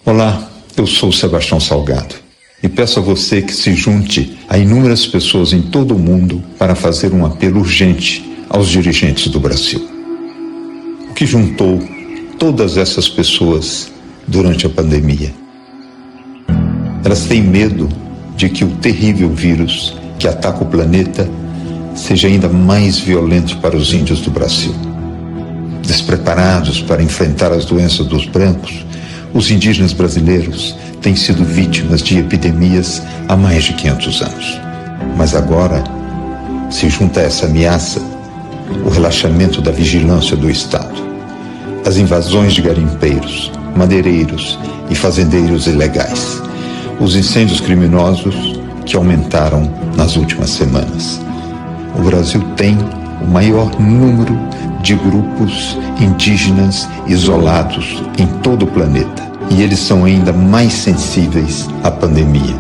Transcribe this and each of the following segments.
Olá, eu sou Sebastião Salgado e peço a você que se junte a inúmeras pessoas em todo o mundo para fazer um apelo urgente aos dirigentes do Brasil. O que juntou todas essas pessoas durante a pandemia? Elas têm medo de que o terrível vírus que ataca o planeta seja ainda mais violento para os índios do Brasil. Despreparados para enfrentar as doenças dos brancos, os indígenas brasileiros têm sido vítimas de epidemias há mais de 500 anos. Mas agora se junta a essa ameaça o relaxamento da vigilância do Estado, as invasões de garimpeiros, madeireiros e fazendeiros ilegais, os incêndios criminosos que aumentaram nas últimas semanas. O Brasil tem o maior número de grupos indígenas isolados em todo o planeta. E eles são ainda mais sensíveis à pandemia.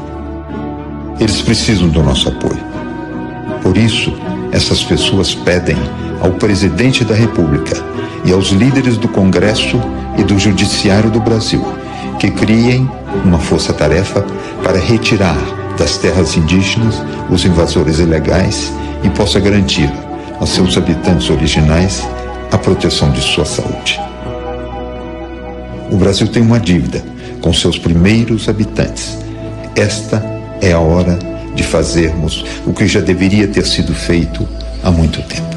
Eles precisam do nosso apoio. Por isso, essas pessoas pedem ao presidente da República e aos líderes do Congresso e do Judiciário do Brasil que criem uma força-tarefa para retirar das terras indígenas os invasores ilegais e possa garantir aos seus habitantes originais a proteção de sua saúde. O Brasil tem uma dívida com seus primeiros habitantes. Esta é a hora de fazermos o que já deveria ter sido feito há muito tempo.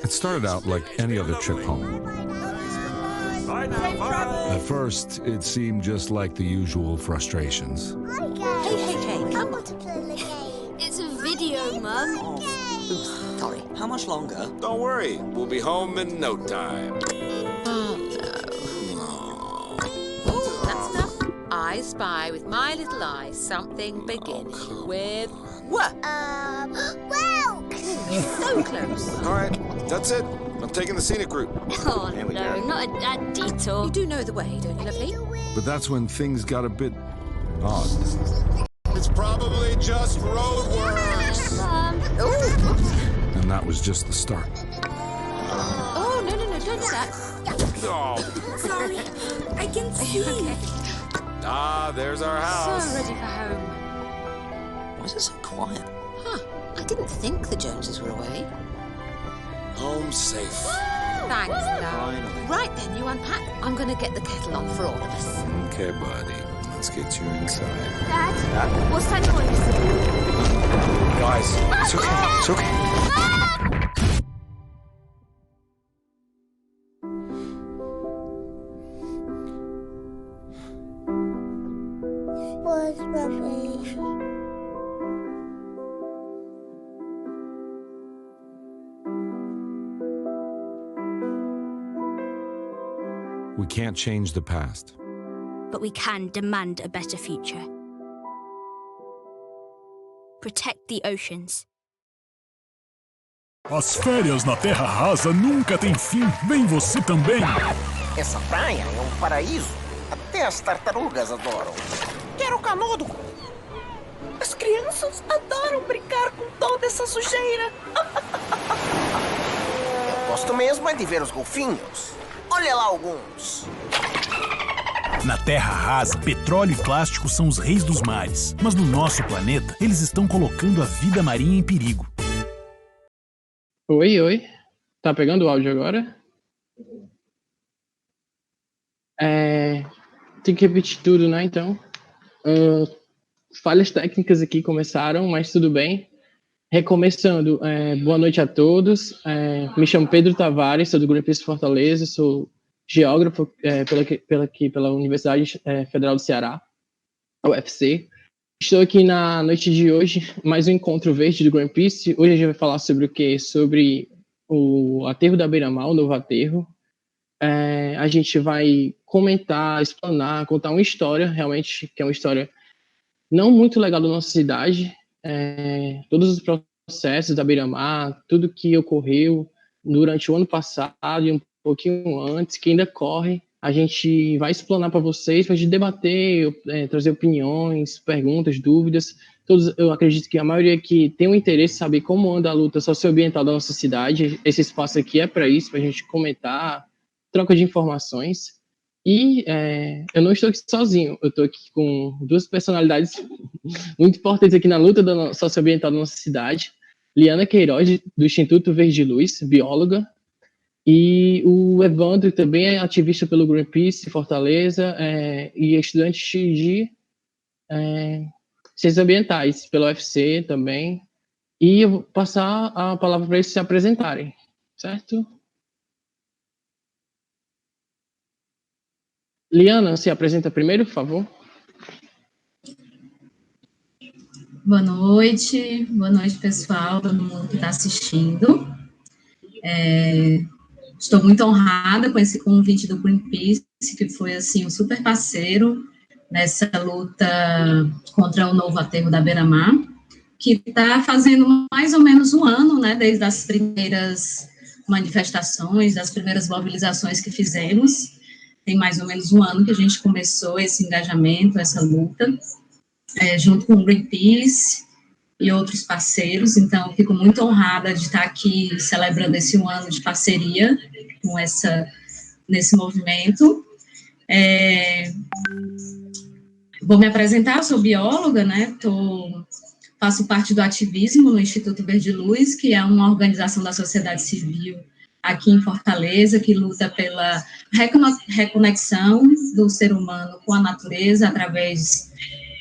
It started out like any other trip home. At first, it seemed just like the usual frustrations. Hey, I want to play the game. It's a video, Mum. Oops, sorry. How much longer? Don't worry, we'll be home in no time. Oh, no. Oh, that's enough. I spy with my little eye something beginning with... What? Well! So close. All right, that's it. I'm taking the scenic route. Oh, no, not a detour. You do know the way, don't you, lovely? But that's when things got a bit odd. It's probably just road works. Oh, And that was just the start. Oh, no, don't do that. Oh, Sorry, I can see. Ah, there's our house. So ready for home. Why is it so quiet? Huh. I didn't think the Joneses were away. Home safe. Thanks, love. Finally. Right then, you unpack. I'm going to get the kettle on for all of us. Okay, buddy. Let's get you inside. Dad, what's that noise? Guys, it's okay. It's okay. Was rubbish. We can't change the past. But we can demand a better future. Protect the oceans. As férias na Terra Rasa nunca têm fim. Vem você também. Essa praia é um paraíso. Até as tartarugas adoram. Quero canudo. As crianças adoram brincar com toda essa sujeira. Eu gosto mesmo é de ver os golfinhos. Olha lá alguns. Na Terra Rasa, petróleo e plástico são os reis dos mares. Mas no nosso planeta, eles estão colocando a vida marinha em perigo. Oi. Tá pegando o áudio agora? Tem que repetir tudo, né, então. Falhas técnicas aqui começaram, mas tudo bem. Recomeçando, boa noite a todos. Me chamo Pedro Tavares, sou do Greenpeace Fortaleza, sou geógrafo pela Universidade Federal do Ceará, UFC. Estou aqui na noite de hoje, mais um encontro verde do Greenpeace. Hoje a gente vai falar sobre o quê? Sobre o aterro da Beira-Mar, o novo aterro. A gente vai comentar, explanar, contar uma história, realmente, que é uma história não muito legal da nossa cidade. Todos os processos da Beira-Mar, tudo que ocorreu durante o ano passado e um pouquinho antes, que ainda corre, a gente vai explanar para vocês, para a gente debater, trazer opiniões, perguntas, dúvidas. Eu acredito que a maioria aqui tem um interesse em saber como anda a luta socioambiental da nossa cidade. Esse espaço aqui é para isso, para a gente comentar, troca de informações. E eu não estou aqui sozinho, eu estou aqui com duas personalidades muito importantes aqui na luta socioambiental da nossa cidade. Liana Queiroz, do Instituto Verde Luz, bióloga, e o Evandro, também é ativista pelo Greenpeace Fortaleza e estudante de ciências ambientais pela UFC também. E eu vou passar a palavra para eles se apresentarem, certo? Liana, se apresenta primeiro, por favor. Boa noite pessoal, todo mundo que está assistindo. Estou muito honrada com esse convite do Greenpeace, que foi assim um super parceiro nessa luta contra o novo aterro da Beira-Mar, que está fazendo mais ou menos um ano, né, desde as primeiras manifestações, das primeiras mobilizações que fizemos. Tem mais ou menos um ano que a gente começou esse engajamento, essa luta, junto com o Greenpeace e outros parceiros. Então, fico muito honrada de estar aqui celebrando esse um ano de parceria nesse movimento. Vou me apresentar, sou bióloga, né? Faço parte do ativismo no Instituto Verde Luz, que é uma organização da sociedade civil aqui em Fortaleza, que luta pela reconexão do ser humano com a natureza através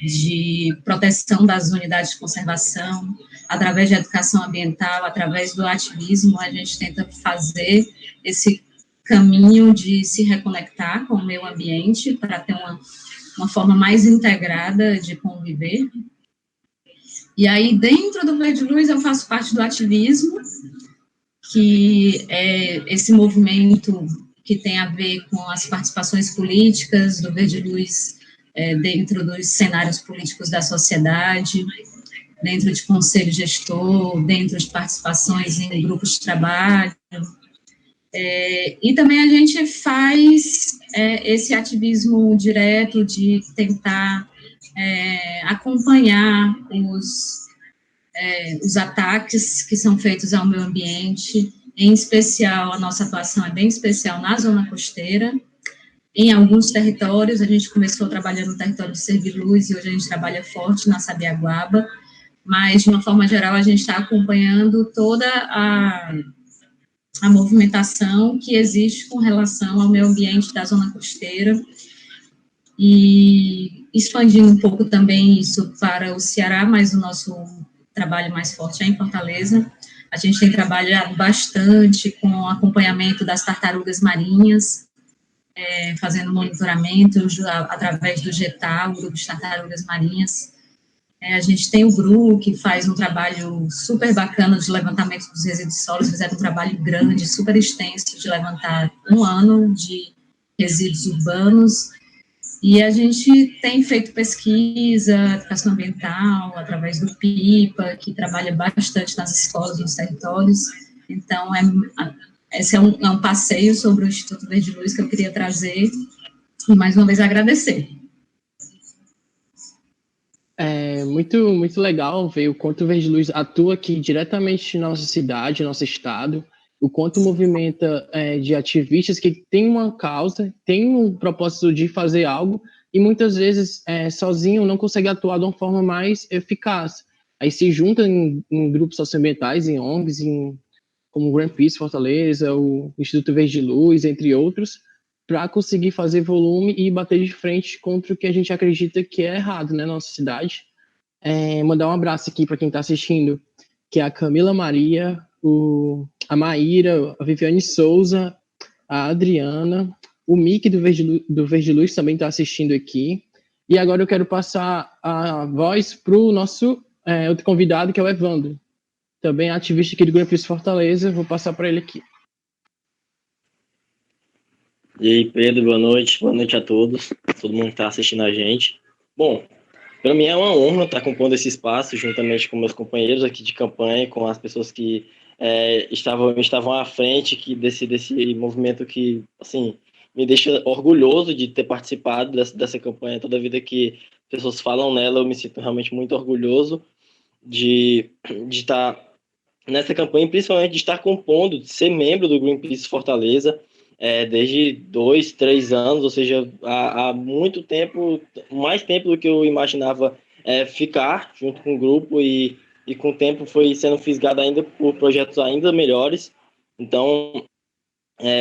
de proteção das unidades de conservação, através de educação ambiental, através do ativismo. A gente tenta fazer esse caminho de se reconectar com o meio ambiente para ter uma forma mais integrada de conviver. E aí, dentro do Verde Luz, eu faço parte do ativismo, que é esse movimento que tem a ver com as participações políticas do Verde Luz dentro dos cenários políticos da sociedade, dentro de conselho gestor, dentro de participações em grupos de trabalho. E também a gente faz esse ativismo direto de tentar acompanhar os ataques que são feitos ao meio ambiente, em especial, a nossa atuação é bem especial na zona costeira, em alguns territórios. A gente começou trabalhando no território de Serviluz e hoje a gente trabalha forte na Sabiaguaba, mas, de uma forma geral, a gente está acompanhando toda a movimentação que existe com relação ao meio ambiente da zona costeira e expandindo um pouco também isso para o Ceará, mas o nosso trabalho mais forte é em Fortaleza. A gente tem trabalhado bastante com o acompanhamento das tartarugas marinhas, fazendo monitoramento através do GETAL, o Grupo de Tartarugas Marinhas. A gente tem o GRU, que faz um trabalho super bacana de levantamento dos resíduos sólidos, fizeram um trabalho grande, super extenso, de levantar 1 ano de resíduos urbanos, e a gente tem feito pesquisa, educação ambiental, através do PIPA, que trabalha bastante nas escolas, nos territórios. Então, esse é um passeio sobre o Instituto Verde Luz que eu queria trazer, e mais uma vez agradecer. É muito legal ver o quanto o Verde Luz atua aqui diretamente na nossa cidade, no nosso estado, o quanto movimenta de ativistas que têm uma causa, têm um propósito de fazer algo, e muitas vezes sozinho não consegue atuar de uma forma mais eficaz. Aí se juntam em grupos socioambientais, em ONGs, como o Greenpeace Fortaleza, o Instituto Verde Luz, entre outros, para conseguir fazer volume e bater de frente contra o que a gente acredita que é errado, né, na nossa cidade. Mandar um abraço aqui para quem está assistindo, que é a Camila Maria, a Maíra, a Viviane Souza, a Adriana, o Mick do Verde Luz também está assistindo aqui. E agora eu quero passar a voz para o nosso outro convidado, que é o Evandro, também ativista aqui do Greenpeace Fortaleza. Vou passar para ele aqui. E aí, Pedro, boa noite a todos, todo mundo que está assistindo a gente. Bom, para mim é uma honra estar compondo esse espaço juntamente com meus companheiros aqui de campanha, com as pessoas que estavam à frente desse movimento que, assim, me deixa orgulhoso de ter participado dessa campanha. Toda vida que pessoas falam nela, eu me sinto realmente muito orgulhoso de estar nessa campanha, principalmente de estar compondo, de ser membro do Greenpeace Fortaleza, desde 2, 3 anos, ou seja, há muito tempo, mais tempo do que eu imaginava ficar junto com o grupo, e com o tempo foi sendo fisgado ainda por projetos ainda melhores. Então,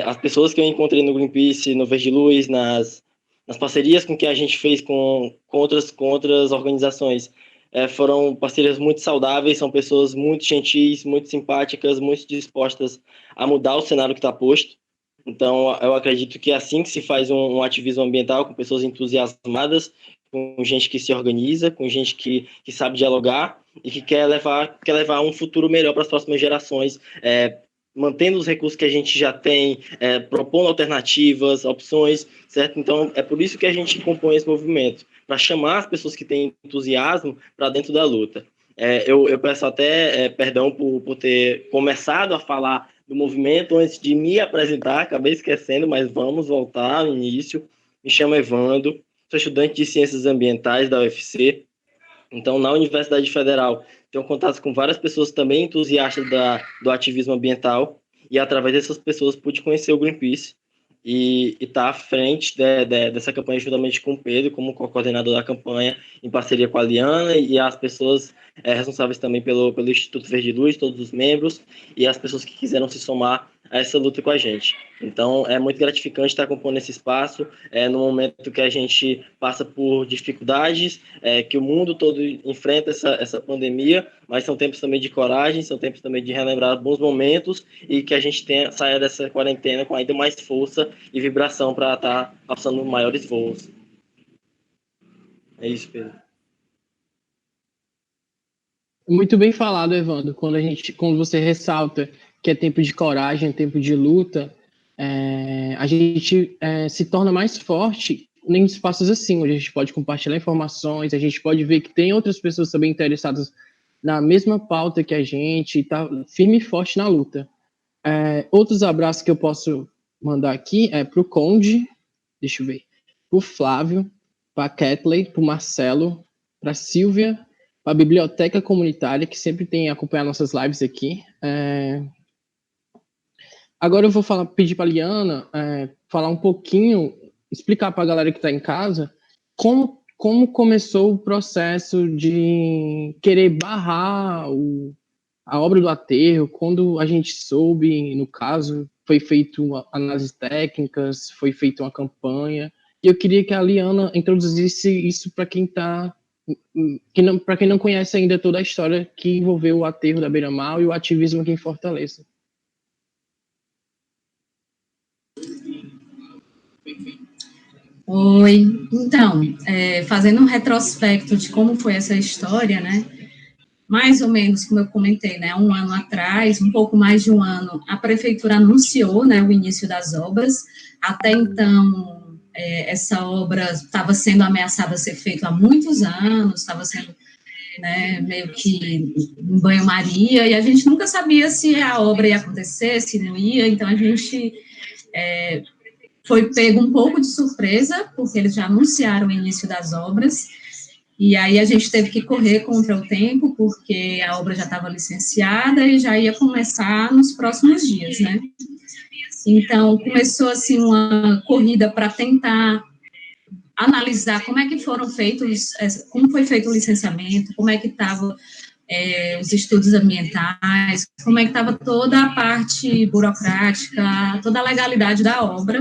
as pessoas que eu encontrei no Greenpeace, no Verde Luz, nas parcerias com que a gente fez com outras organizações, foram parcerias muito saudáveis, são pessoas muito gentis, muito simpáticas, muito dispostas a mudar o cenário que está posto. Então, eu acredito que é assim que se faz um ativismo ambiental, com pessoas entusiasmadas, com gente que se organiza, com gente que sabe dialogar e que quer levar um futuro melhor para as próximas gerações, mantendo os recursos que a gente já tem, propondo alternativas, opções, certo? Então, é por isso que a gente compõe esse movimento, para chamar as pessoas que têm entusiasmo para dentro da luta. Eu peço até perdão por ter começado a falar do movimento antes de me apresentar, acabei esquecendo, mas vamos voltar ao início. Me chamo Evandro, sou estudante de Ciências Ambientais da UFC. Então, na Universidade Federal, tenho contato com várias pessoas também entusiastas do ativismo ambiental, e através dessas pessoas pude conhecer o Greenpeace e estar à frente dessa campanha juntamente com o Pedro, como coordenador da campanha, em parceria com a Liana e as pessoas responsáveis também pelo Instituto Verde Luz, todos os membros e as pessoas que quiseram se somar a essa luta com a gente. Então, é muito gratificante estar compondo esse espaço, no momento que a gente passa por dificuldades, que o mundo todo enfrenta essa pandemia, mas são tempos também de coragem, são tempos também de relembrar bons momentos e que a gente saia dessa quarentena com ainda mais força e vibração para estar passando maiores voos. É isso, Pedro. Muito bem falado, Evandro. Quando você ressalta que é tempo de coragem, tempo de luta, a gente se torna mais forte em espaços assim, onde a gente pode compartilhar informações, a gente pode ver que tem outras pessoas também interessadas na mesma pauta que a gente, está firme e forte na luta. Outros abraços que eu posso mandar aqui para o Conde, deixa eu ver, para o Flávio, para a Kathleen, para o Marcelo, para a Silvia, para a Biblioteca Comunitária, que sempre tem acompanhado nossas lives aqui. Agora eu vou pedir para a Liana falar um pouquinho explicar para a galera que está em casa como começou o processo de querer barrar a obra do aterro, quando a gente soube, no caso, foi feita análises técnicas, foi feita uma campanha, e eu queria que a Liana introduzisse isso para quem para quem não conhece ainda toda a história que envolveu o aterro da Beira-Mar e o ativismo aqui em Fortaleza. Oi, então, fazendo um retrospecto de como foi essa história, né, mais ou menos, como eu comentei, né, um ano atrás, um pouco mais de um ano, a prefeitura anunciou, né, o início das obras. Até então, essa obra estava sendo ameaçada a ser feita há muitos anos, estava sendo, né, meio que em banho-maria, e a gente nunca sabia se a obra ia acontecer, se não ia, então a gente foi pego um pouco de surpresa, porque eles já anunciaram o início das obras, e aí a gente teve que correr contra o tempo, porque a obra já estava licenciada e já ia começar nos próximos dias, né? Então, começou, assim, uma corrida para tentar analisar como é que foram feitos, como foi feito o licenciamento, como é que estavam os estudos ambientais, como é que estava toda a parte burocrática, toda a legalidade da obra,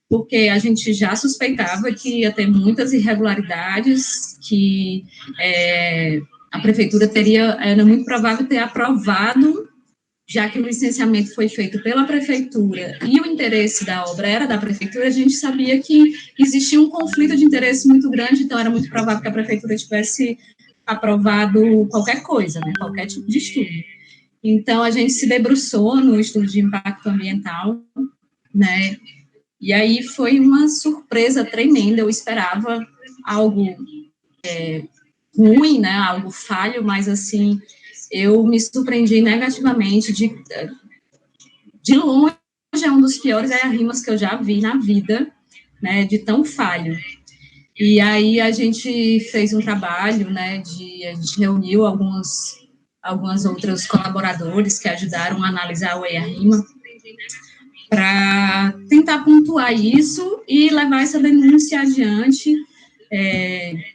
porque a gente já suspeitava que ia ter muitas irregularidades, que a prefeitura era muito provável ter aprovado, já que o licenciamento foi feito pela prefeitura e o interesse da obra era da prefeitura, a gente sabia que existia um conflito de interesse muito grande, então era muito provável que a prefeitura tivesse aprovado qualquer coisa, né, qualquer tipo de estudo. Então, a gente se debruçou no estudo de impacto ambiental, né, e aí foi uma surpresa tremenda. Eu esperava algo ruim, né, algo falho, mas, assim, eu me surpreendi negativamente. De longe, é um dos piores arrimas que eu já vi na vida, né, de tão falho. E aí a gente fez um trabalho, né, a gente reuniu alguns outros colaboradores que ajudaram a analisar o EIA-RIMA, para tentar pontuar isso e levar essa denúncia adiante.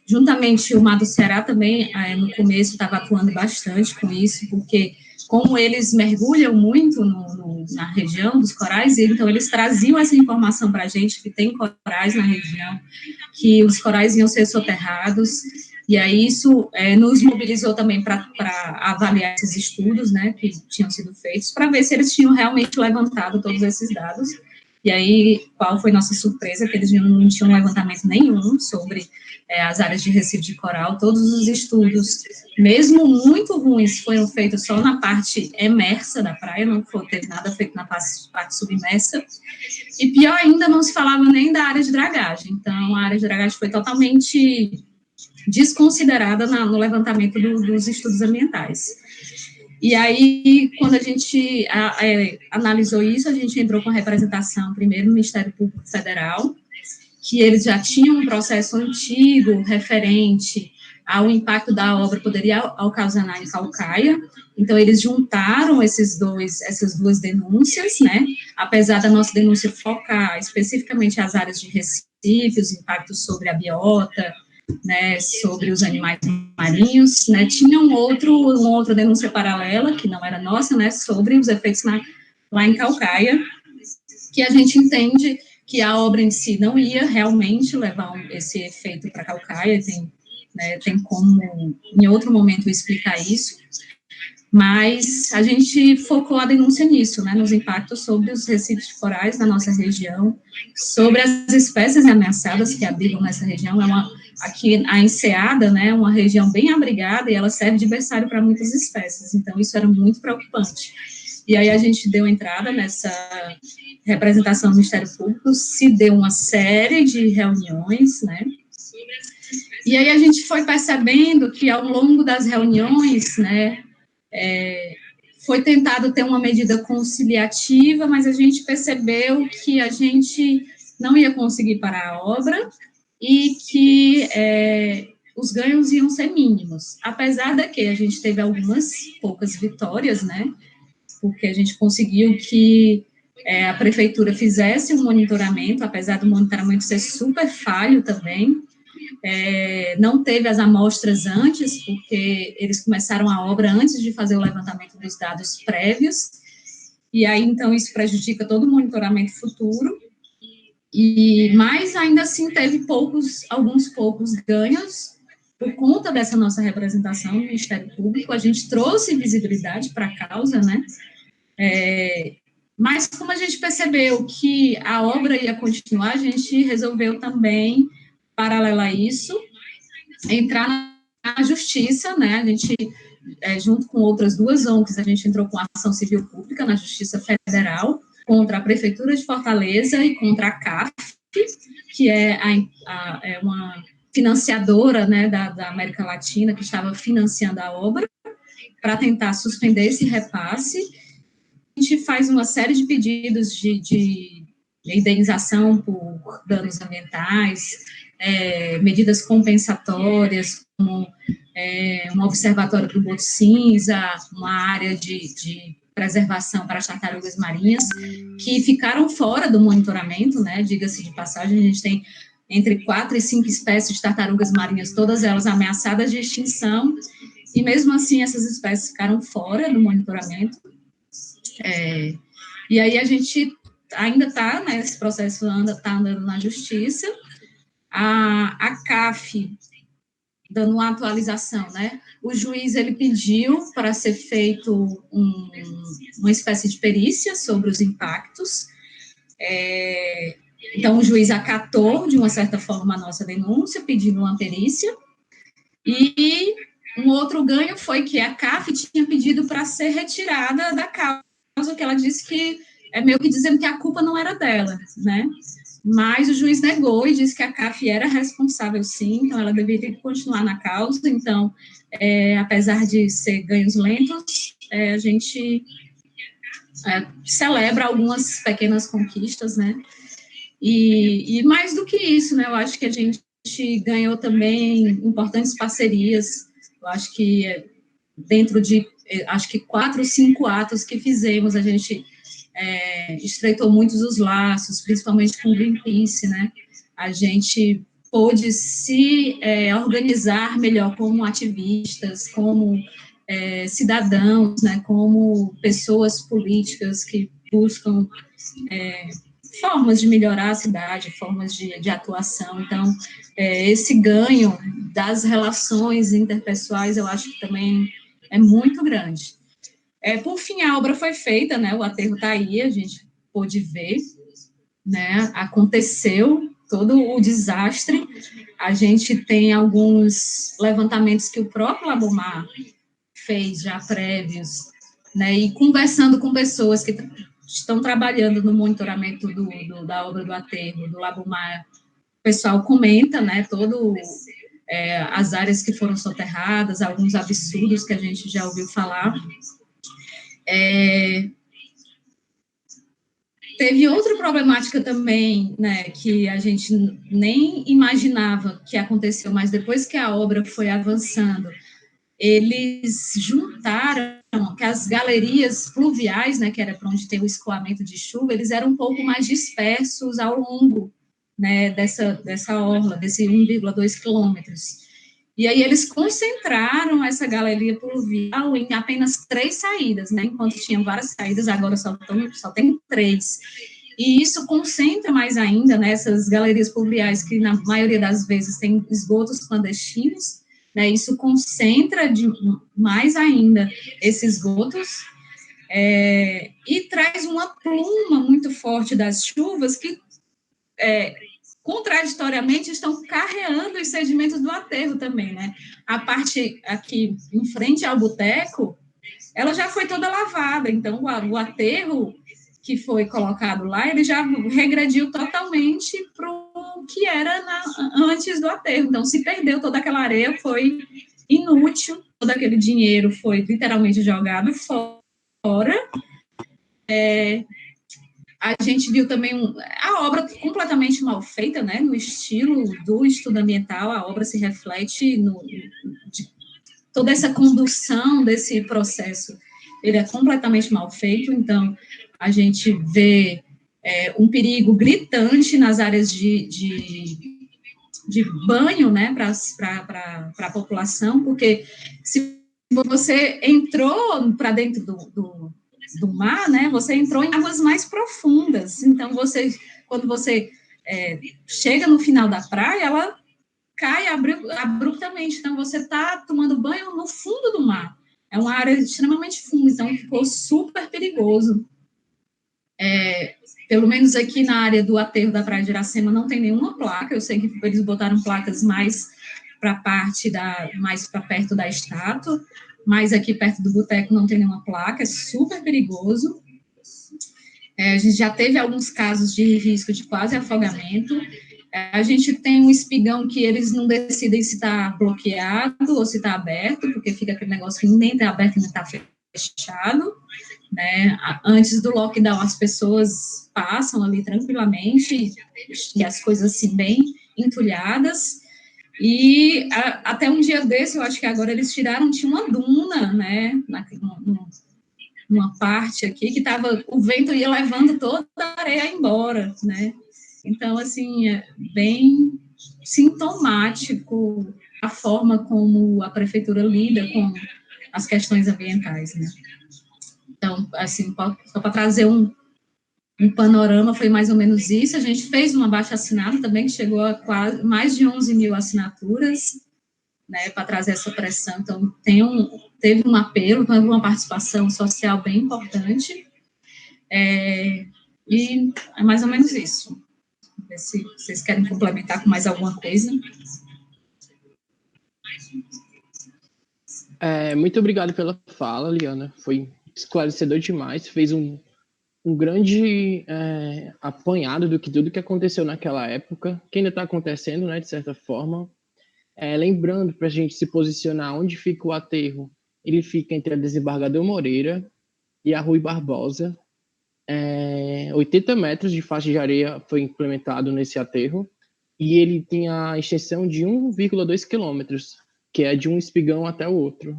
Juntamente o Mar do Ceará também, no começo, estava atuando bastante com isso, porque como eles mergulham muito na região dos corais, então eles traziam essa informação para a gente, que tem corais na região, que os corais iam ser soterrados, e aí isso nos mobilizou também para avaliar esses estudos, né, que tinham sido feitos, para ver se eles tinham realmente levantado todos esses dados. E aí, qual foi nossa surpresa? Que eles não tinham levantamento nenhum sobre as áreas de recife de coral. Todos os estudos, mesmo muito ruins, foram feitos só na parte emersa da praia, não teve nada feito na parte submersa. E pior ainda, não se falava nem da área de dragagem. Então, a área de dragagem foi totalmente desconsiderada no levantamento dos estudos ambientais. E aí, quando a gente analisou isso, a gente entrou com a representação, primeiro, no Ministério Público Federal, que eles já tinham um processo antigo referente ao impacto da obra poderia ocasionar em Caucaia. Então, eles juntaram essas duas denúncias, né? Apesar da nossa denúncia focar especificamente as áreas de Recife, os impactos sobre a biota, né, sobre os animais marinhos, né, tinha uma outra denúncia paralela, que não era nossa, né, sobre os efeitos lá em Caucaia, que a gente entende que a obra em si não ia realmente levar esse efeito para Caucaia, tem como, em outro momento, explicar isso, mas a gente focou a denúncia nisso, né, nos impactos sobre os recifes de corais na nossa região, sobre as espécies ameaçadas que abrigam nessa região. Aqui a Enseada, né, uma região bem abrigada, e ela serve de berçário para muitas espécies, então isso era muito preocupante. E aí a gente deu entrada nessa representação do Ministério Público, se deu uma série de reuniões, né, e aí a gente foi percebendo que ao longo das reuniões, né, foi tentado ter uma medida conciliativa, mas a gente percebeu que a gente não ia conseguir parar a obra, e que os ganhos iam ser mínimos, apesar de que a gente teve algumas poucas vitórias, né, porque a gente conseguiu que a prefeitura fizesse um monitoramento, apesar do monitoramento ser super falho também. Não teve as amostras antes, porque eles começaram a obra antes de fazer o levantamento dos dados prévios, e aí, então, isso prejudica todo o monitoramento futuro, mas ainda assim teve alguns poucos ganhos, por conta dessa nossa representação no Ministério Público. A gente trouxe visibilidade para a causa, né? Mas como a gente percebeu que a obra ia continuar, a gente resolveu também, paralelo a isso, entrar na justiça, né? A gente, junto com outras 2 ONGs, a gente entrou com ação civil pública na Justiça Federal contra a Prefeitura de Fortaleza e contra a CAF, que é uma financiadora, né, da América Latina, que estava financiando a obra, para tentar suspender esse repasse. A gente faz uma série de pedidos de indenização por danos ambientais, medidas compensatórias, como um observatório para o boto cinza, uma área de preservação para as tartarugas marinhas, que ficaram fora do monitoramento, né, diga-se de passagem. A gente tem entre 4 e 5 espécies de tartarugas marinhas, todas elas ameaçadas de extinção, e mesmo assim essas espécies ficaram fora do monitoramento. E aí a gente ainda está, né, esse processo está andando na justiça. A CAF, dando uma atualização, né, o juiz, ele pediu para ser feito uma espécie de perícia sobre os impactos. Então, o juiz acatou, de uma certa forma, a nossa denúncia, pedindo uma perícia, e um outro ganho foi que a CAF tinha pedido para ser retirada da causa, que ela disse que meio que dizendo que a culpa não era dela, né? Mas o juiz negou e disse que a CAF era responsável, sim, então ela deveria continuar na causa. Então, apesar de ser ganhos lentos, a gente celebra algumas pequenas conquistas, né? E mais do que isso, né, eu acho que a gente ganhou também importantes parcerias. Eu acho que dentro de, 4 ou 5 atos que fizemos, a gente estreitou muitos os laços, principalmente com o Greenpeace, né? A gente pôde se organizar melhor como ativistas, como cidadãos, né, como pessoas políticas que buscam formas de melhorar a cidade, formas de atuação. Então, esse ganho das relações interpessoais, eu acho que também é muito grande. Por fim, a obra foi feita, né, o aterro está aí, a gente pôde ver, né, aconteceu todo o desastre. A gente tem alguns levantamentos que o próprio Labomar fez já prévios, né, e conversando com pessoas que estão trabalhando no monitoramento da obra do aterro, do Labomar, o pessoal comenta, né, as áreas que foram soterradas, alguns absurdos que a gente já ouviu falar. Teve outra problemática também, né, que a gente nem imaginava que aconteceu, mas depois que a obra foi avançando, eles juntaram que as galerias pluviais, né, que era para onde tem o escoamento de chuva, eles eram um pouco mais dispersos ao longo, né, dessa orla, desse 1,2 quilômetros. E aí eles concentraram essa galeria pluvial em apenas 3 saídas, né, enquanto tinham várias saídas, agora só tem 3. E isso concentra mais ainda nessas galerias pluviais, que na maioria das vezes tem esgotos clandestinos, né, isso concentra mais ainda esses esgotos, e traz uma pluma muito forte das chuvas que, contraditoriamente, estão carreando os sedimentos do aterro também, né? A parte aqui em frente ao boteco, ela já foi toda lavada, então o aterro que foi colocado lá, ele já regrediu totalmente para o que era antes do aterro. Então, se perdeu toda aquela areia, foi inútil, todo aquele dinheiro foi literalmente jogado fora. A gente viu também a obra completamente mal feita, né, no estilo do estudo ambiental. A obra se reflete toda essa condução desse processo, ele é completamente mal feito. Então, a gente vê um perigo gritante nas áreas de banho, né, para a população, porque se você entrou para dentro do mar, né, você entrou em águas mais profundas, então quando você chega no final da praia, ela cai abruptamente, então você está tomando banho no fundo do mar, é uma área extremamente funda, então ficou super perigoso. Pelo menos aqui na área do aterro da Praia de Iracema não tem nenhuma placa, eu sei que eles botaram placas mais para mais para perto da estátua, mas aqui perto do boteco não tem nenhuma placa, é super perigoso. A gente já teve alguns casos de risco de quase afogamento. A gente tem um espigão que eles não decidem se está bloqueado ou se está aberto, porque fica aquele negócio que nem está aberto nem está fechado, né? Antes do lockdown, as pessoas passam ali tranquilamente, e as coisas assim bem entulhadas, e até um dia desse, eu acho que agora eles tiraram, tinha uma duna, né, numa parte aqui, que o vento ia levando toda a areia embora, né, então, assim, é bem sintomático a forma como a prefeitura lida com as questões ambientais, né. Então, assim, só para trazer um panorama, foi mais ou menos isso. A gente fez uma abaixo-assinado também, que chegou a quase mais de 11 mil assinaturas, né, para trazer essa pressão. Então, teve um apelo, teve uma participação social bem importante, e é mais ou menos isso. Vamos ver se vocês querem complementar com mais alguma coisa. Muito obrigado pela fala, Liana. Foi esclarecedor demais. Fez um grande apanhado do que tudo que aconteceu naquela época, que ainda está acontecendo, né, de certa forma. Lembrando, para a gente se posicionar onde fica o aterro, ele fica entre a Desembargador Moreira e a Rui Barbosa. 80 metros de faixa de areia foi implementado nesse aterro, e ele tem a extensão de 1,2 quilômetros, que é de um espigão até o outro.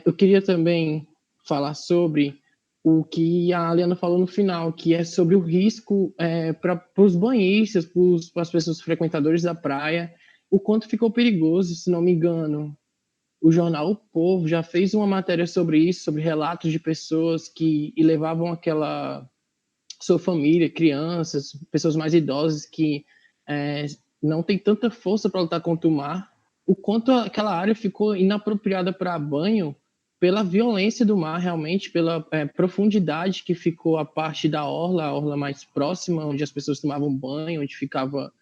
Eu queria também falar sobre o que a Liana falou no final, que é sobre o risco para os banhistas, para as pessoas frequentadoras da praia, o quanto ficou perigoso. Se não me engano, o jornal O Povo já fez uma matéria sobre isso, sobre relatos de pessoas que levavam aquela sua família, crianças, pessoas mais idosas que não tem tanta força para lutar contra o mar, o quanto aquela área ficou inapropriada para banho pela violência do mar, realmente, pela profundidade que ficou a parte da orla, a orla mais próxima, onde as pessoas tomavam banho, onde ficava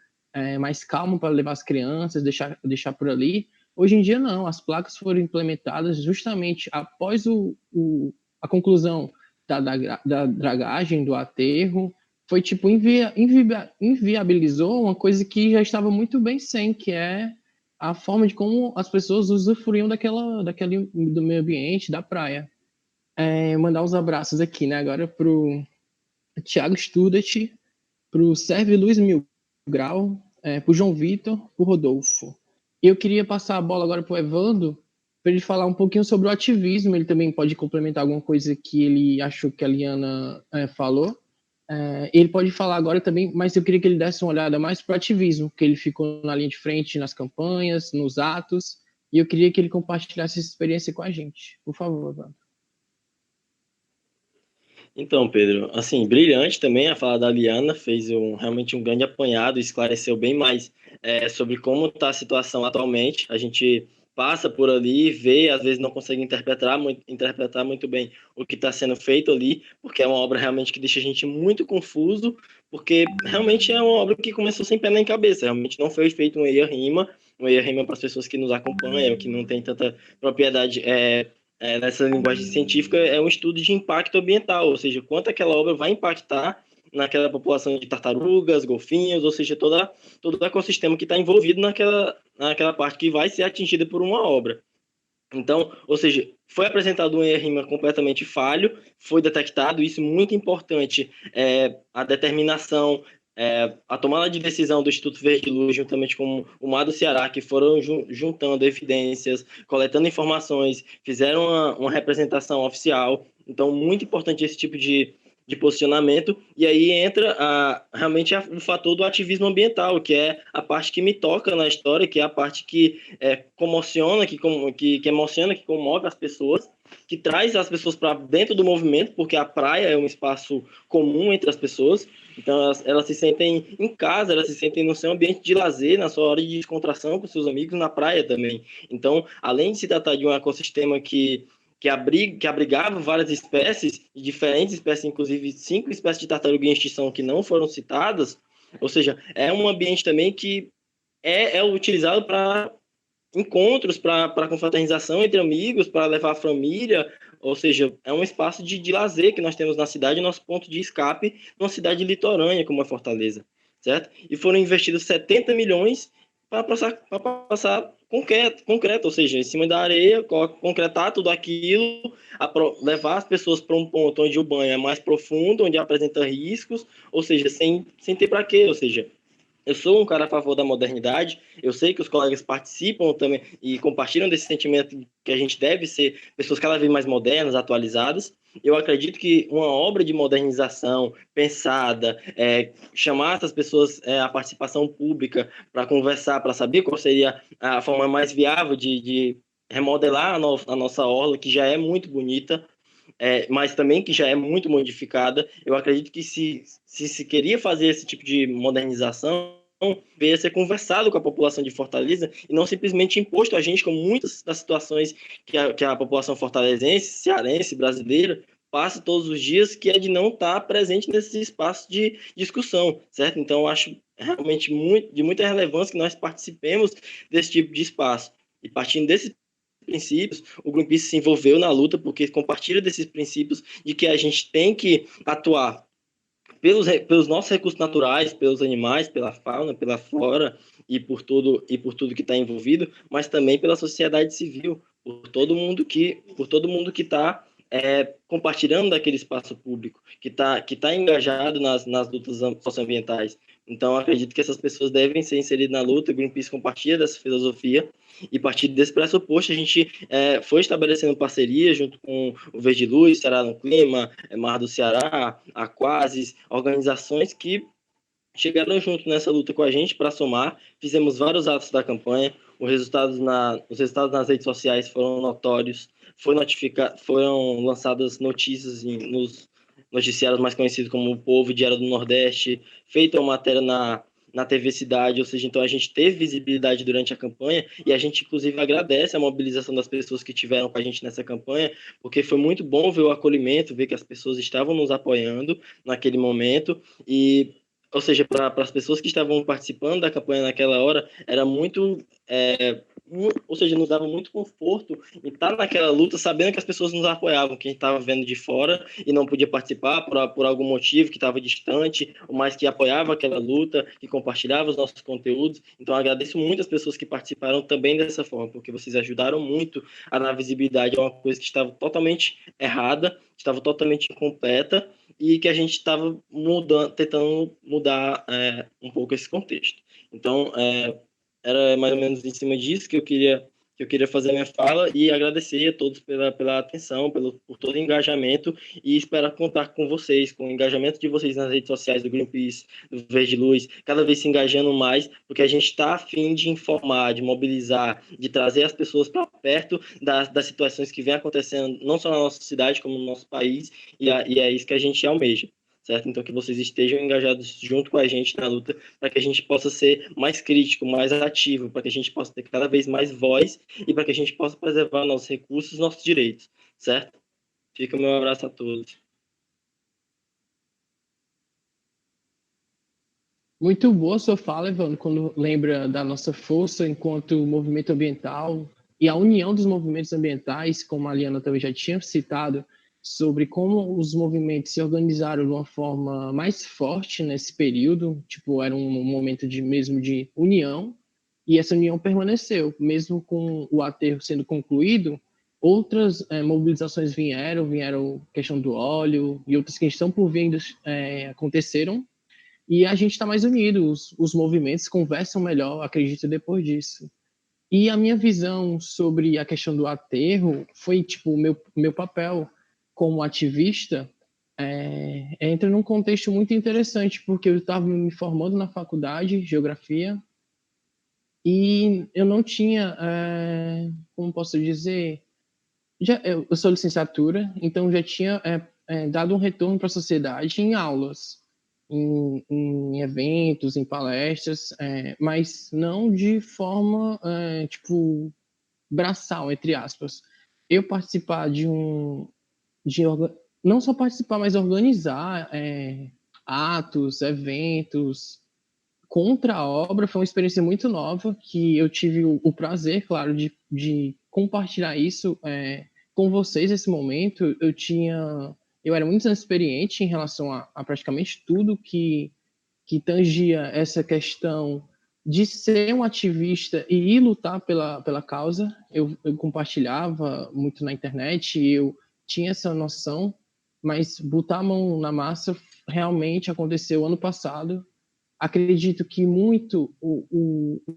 mais calmo para levar as crianças, deixar por ali. Hoje em dia, não. As placas foram implementadas justamente após a conclusão da dragagem, do aterro. Foi tipo, inviabilizou uma coisa que já estava muito bem sem, que é a forma de como as pessoas usufruíam do meio ambiente, da praia. Mandar uns abraços aqui, né? Agora pro Thiago Studat, pro Sérgio Luiz Milgrau, pro João Vitor, pro Rodolfo. Eu queria passar a bola agora pro Evandro, para ele falar um pouquinho sobre o ativismo. Ele também pode complementar alguma coisa que ele achou que a Liana falou. Ele pode falar agora também, mas eu queria que ele desse uma olhada mais para o ativismo, que ele ficou na linha de frente nas campanhas, nos atos, e eu queria que ele compartilhasse essa experiência com a gente. Por favor, Evandro. Então, Pedro, assim, brilhante também a fala da Liana, fez realmente um grande apanhado, esclareceu bem mais sobre como está a situação atualmente. A gente passa por ali, vê, às vezes não consegue interpretar muito bem o que está sendo feito ali, porque é uma obra realmente que deixa a gente muito confuso, porque realmente é uma obra que começou sem pé nem cabeça, realmente não foi feito um EIA-RIMA para as pessoas que nos acompanham, que não tem tanta propriedade nessa linguagem científica, é um estudo de impacto ambiental, ou seja, quanto aquela obra vai impactar naquela população de tartarugas, golfinhos, ou seja, todo o ecossistema que está envolvido naquela parte que vai ser atingida por uma obra. Então, ou seja, foi apresentado um EIA-RIMA completamente falho, foi detectado, isso muito importante, a determinação, a tomada de decisão do Instituto Verde Luz, juntamente com o Mar do Ceará, que foram juntando evidências, coletando informações, fizeram uma representação oficial. Então, muito importante esse tipo de de posicionamento, e aí entra realmente o fator do ativismo ambiental, que é a parte que me toca na história, que é a parte que comociona, que emociona, que comove as pessoas, que traz as pessoas para dentro do movimento, porque a praia é um espaço comum entre as pessoas, então elas se sentem em casa, elas se sentem no seu ambiente de lazer, na sua hora de descontração com seus amigos, na praia também. Então, além de se tratar de um ecossistema que abrigava várias espécies, diferentes espécies, inclusive 5 espécies de tartaruga em extinção que não foram citadas, ou seja, é um ambiente também que é utilizado para encontros, para confraternização entre amigos, para levar a família, ou seja, é um espaço de lazer que nós temos na cidade, nosso ponto de escape numa cidade litorânea como a Fortaleza, certo? E foram investidos 70 milhões para passar concreto, ou seja, em cima da areia, concretar tudo aquilo, levar as pessoas para um ponto onde o banho é mais profundo, onde apresenta riscos, ou seja, sem ter para quê, ou seja, eu sou um cara a favor da modernidade, eu sei que os colegas participam também e compartilham desse sentimento que a gente deve ser pessoas cada vez mais modernas, atualizadas. Eu acredito que uma obra de modernização pensada, chamar essas pessoas à participação pública para conversar, para saber qual seria a forma mais viável de remodelar a nossa orla, que já é muito bonita, mas também que já é muito modificada. Eu acredito que se queria fazer esse tipo de modernização, deveria ser conversado com a população de Fortaleza e não simplesmente imposto a gente, como muitas das situações que a população fortalezense, cearense, brasileira, passa todos os dias, que é de não estar presente nesse espaço de discussão, certo? Então, eu acho realmente de muita relevância que nós participemos desse tipo de espaço. E partindo desses princípios, o Greenpeace se envolveu na luta porque compartilha desses princípios de que a gente tem que atuar pelos nossos recursos naturais, pelos animais, pela fauna, pela flora e por tudo que está envolvido, mas também pela sociedade civil, por todo mundo que está compartilhando daquele espaço público, que tá engajado nas lutas socioambientais. Então, acredito que essas pessoas devem ser inseridas na luta. O Greenpeace compartilha dessa filosofia e, a partir desse pressuposto, a gente foi estabelecendo parceria junto com o Verde Luz, Ceará no Clima, Mar do Ceará, Aquasis, organizações que chegaram junto nessa luta com a gente para somar. Fizemos vários atos da campanha, os resultados nas redes sociais foram notórios, foram lançadas notícias nos noticiários mais conhecidos como O Povo, Diário do Nordeste, feita uma matéria na TV Cidade, ou seja, então a gente teve visibilidade durante a campanha e a gente, inclusive, agradece a mobilização das pessoas que tiveram com a gente nessa campanha, porque foi muito bom ver o acolhimento, ver que as pessoas estavam nos apoiando naquele momento e, ou seja, para as pessoas que estavam participando da campanha naquela hora, era muito... ou seja, nos dava muito conforto em estar naquela luta, sabendo que as pessoas nos apoiavam, que a gente estava vendo de fora e não podia participar por algum motivo, que estava distante, mas que apoiava aquela luta, que compartilhava os nossos conteúdos. Então, agradeço muito as pessoas que participaram também dessa forma, porque vocês ajudaram muito a dar visibilidade a uma coisa que estava totalmente errada, estava totalmente incompleta, e que a gente estava tentando mudar um pouco esse contexto. Então, era mais ou menos em cima disso que eu queria fazer a minha fala e agradecer a todos pela atenção, por todo o engajamento e espero contar com vocês, com o engajamento de vocês nas redes sociais do Greenpeace, do Verde Luz, cada vez se engajando mais, porque a gente está a fim de informar, de mobilizar, de trazer as pessoas para perto das situações que vem acontecendo, não só na nossa cidade, como no nosso país, e é isso que a gente almeja. Certo? Então, que vocês estejam engajados junto com a gente na luta, para que a gente possa ser mais crítico, mais ativo, para que a gente possa ter cada vez mais voz e para que a gente possa preservar nossos recursos, nossos direitos, certo? Fica o meu abraço a todos. Muito boa a sua fala, Evandro, quando lembra da nossa força enquanto movimento ambiental e a união dos movimentos ambientais, como a Liana também já tinha citado, sobre como os movimentos se organizaram de uma forma mais forte nesse período, tipo, era um momento mesmo de união, e essa união permaneceu, mesmo com o aterro sendo concluído, outras mobilizações vieram questão do óleo, e outras que estão por vir aconteceram, e a gente está mais unido, os movimentos conversam melhor, acredito, depois disso. E a minha visão sobre a questão do aterro foi, tipo, o meu papel como ativista entra num contexto muito interessante, porque eu estava me formando na faculdade, Geografia, e eu não tinha, como posso dizer, eu sou licenciatura, então já tinha dado um retorno para a sociedade em aulas, em eventos, em palestras, mas não de forma, tipo, braçal, entre aspas. Eu participar não só participar, mas organizar atos, eventos contra a obra foi uma experiência muito nova, que eu tive o prazer, claro, de compartilhar isso com vocês nesse momento. Eu era muito inexperiente em relação a praticamente tudo que tangia essa questão de ser um ativista e ir lutar pela causa. Eu compartilhava muito na internet, eu tinha essa noção, mas botar a mão na massa realmente aconteceu ano passado. Acredito que muito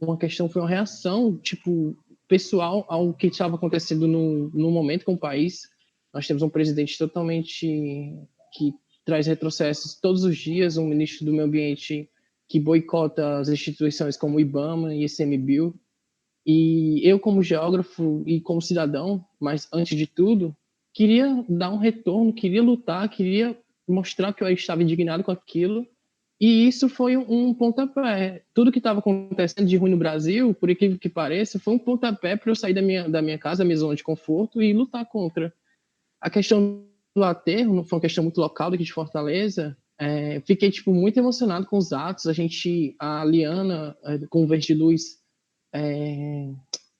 uma questão foi uma reação, tipo, pessoal ao que estava acontecendo no momento com o país. Nós temos um presidente totalmente que traz retrocessos todos os dias, um ministro do meio ambiente que boicota as instituições como o IBAMA e ICMBio. E eu, como geógrafo e como cidadão, mas antes de tudo, queria dar um retorno, queria lutar, queria mostrar que eu estava indignado com aquilo. E isso foi um pontapé. Tudo que estava acontecendo de ruim no Brasil, por incrível que pareça, foi um pontapé para eu sair da minha casa, da minha zona de conforto, e lutar contra. A questão do aterro foi uma questão muito local daqui de Fortaleza. Fiquei tipo, muito emocionado com os atos. A Liana, com o Verde Luz,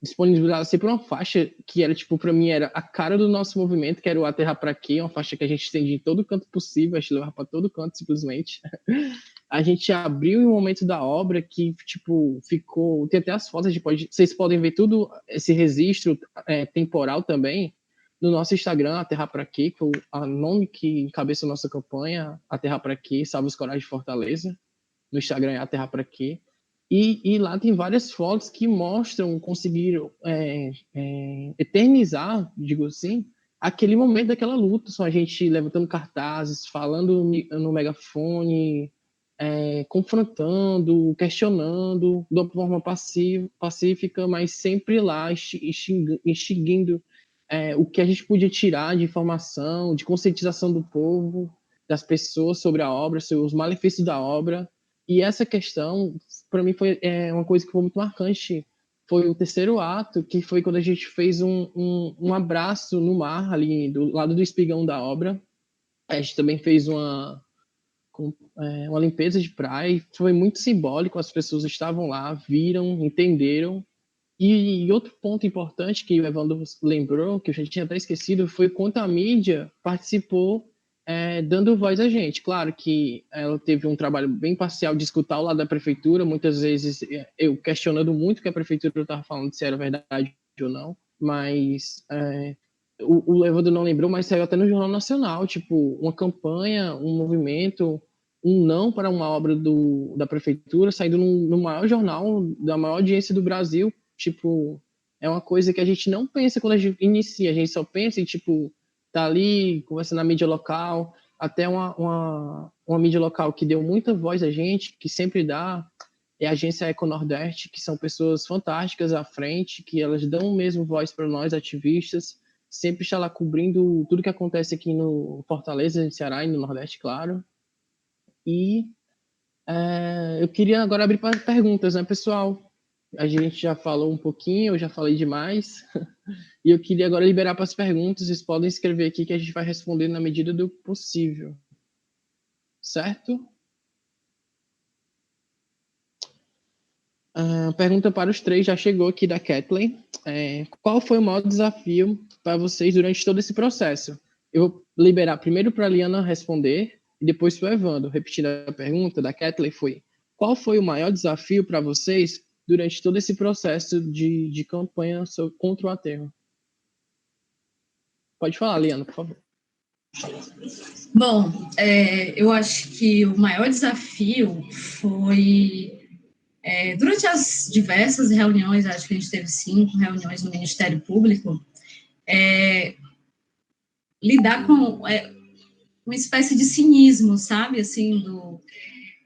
disponibilizava sempre uma faixa que era, tipo, para mim, era a cara do nosso movimento, que era o Aterrar Pra Quê, uma faixa que a gente estendia em todo canto possível, a gente levava para todo canto, simplesmente. A gente abriu em um momento da obra que, tipo, ficou... Tem até as fotos, vocês podem ver tudo, esse registro temporal também, no nosso Instagram, Aterrar Pra Quê, que é o nome que encabeça a nossa campanha, Aterrar Pra Quê, Salve os Corais de Fortaleza. No Instagram é Aterrar Pra Quê. E lá tem várias fotos que mostram, conseguiram eternizar, digo assim, aquele momento daquela luta. Só a gente levantando cartazes, falando no megafone, confrontando, questionando, de uma forma pacífica, mas sempre lá extinguindo o que a gente podia tirar de informação, de conscientização do povo, das pessoas sobre a obra, sobre os malefícios da obra. E essa questão, para mim, foi uma coisa que foi muito marcante. Foi o terceiro ato, que foi quando a gente fez um abraço no mar, ali do lado do espigão da obra. A gente também fez uma limpeza de praia. Foi muito simbólico, as pessoas estavam lá, viram, entenderam. E outro ponto importante que o Evandro lembrou, que eu já tinha até esquecido, foi quanto a mídia participou dando voz a gente. Claro que ela teve um trabalho bem parcial de escutar o lado da prefeitura, muitas vezes eu questionando muito o que a prefeitura estava falando, se era verdade ou não, mas o Evandro não lembrou, mas saiu até no Jornal Nacional, tipo, uma campanha, um movimento, um não para uma obra da prefeitura, saindo no maior jornal, da maior audiência do Brasil. Tipo, é uma coisa que a gente não pensa quando a gente inicia, a gente só pensa em, tipo, tá ali, conversando na mídia local, até uma mídia local que deu muita voz a gente, que sempre dá, é a agência Eco Nordeste, que são pessoas fantásticas à frente, que elas dão mesmo voz para nós, ativistas, sempre está lá cobrindo tudo que acontece aqui no Fortaleza, no Ceará e no Nordeste, claro. E eu queria agora abrir para perguntas, né, pessoal? A gente já falou um pouquinho, eu já falei demais, e eu queria agora liberar para as perguntas. Vocês podem escrever aqui que a gente vai responder na medida do possível. Certo? Pergunta para os três, já chegou aqui da Kathleen. Qual foi o maior desafio para vocês durante todo esse processo? Eu vou liberar primeiro para a Liana responder, e depois para o Evandro. Repetindo a pergunta da Kathleen, foi: qual foi o maior desafio para vocês durante todo esse processo de campanha contra o aterro? Pode falar, Liana, por favor. Bom, eu acho que o maior desafio foi, durante as diversas reuniões, acho que a gente teve 5 reuniões no Ministério Público, lidar com uma espécie de cinismo, sabe, assim,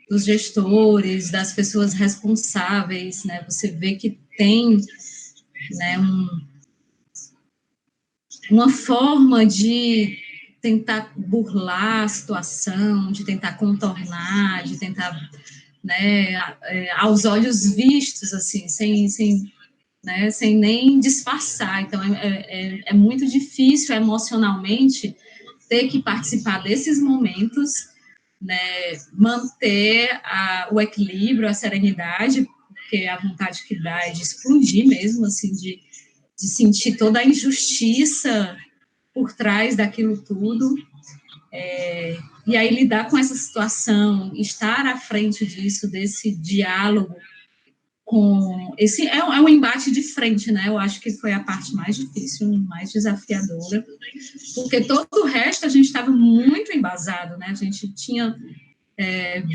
dos gestores, das pessoas responsáveis, né, você vê que tem, né, uma forma de tentar burlar a situação, de tentar contornar, de tentar, né, aos olhos vistos, assim, né, sem nem disfarçar. Então, é muito difícil emocionalmente ter que participar desses momentos, né, manter o equilíbrio, a serenidade, porque a vontade que dá é de explodir mesmo, assim, de sentir toda a injustiça por trás daquilo tudo, e aí lidar com essa situação, estar à frente disso, desse diálogo com esse é um embate de frente, né? Eu acho que foi a parte mais difícil, mais desafiadora, porque todo o resto a gente estava muito embasado, né? A gente tinha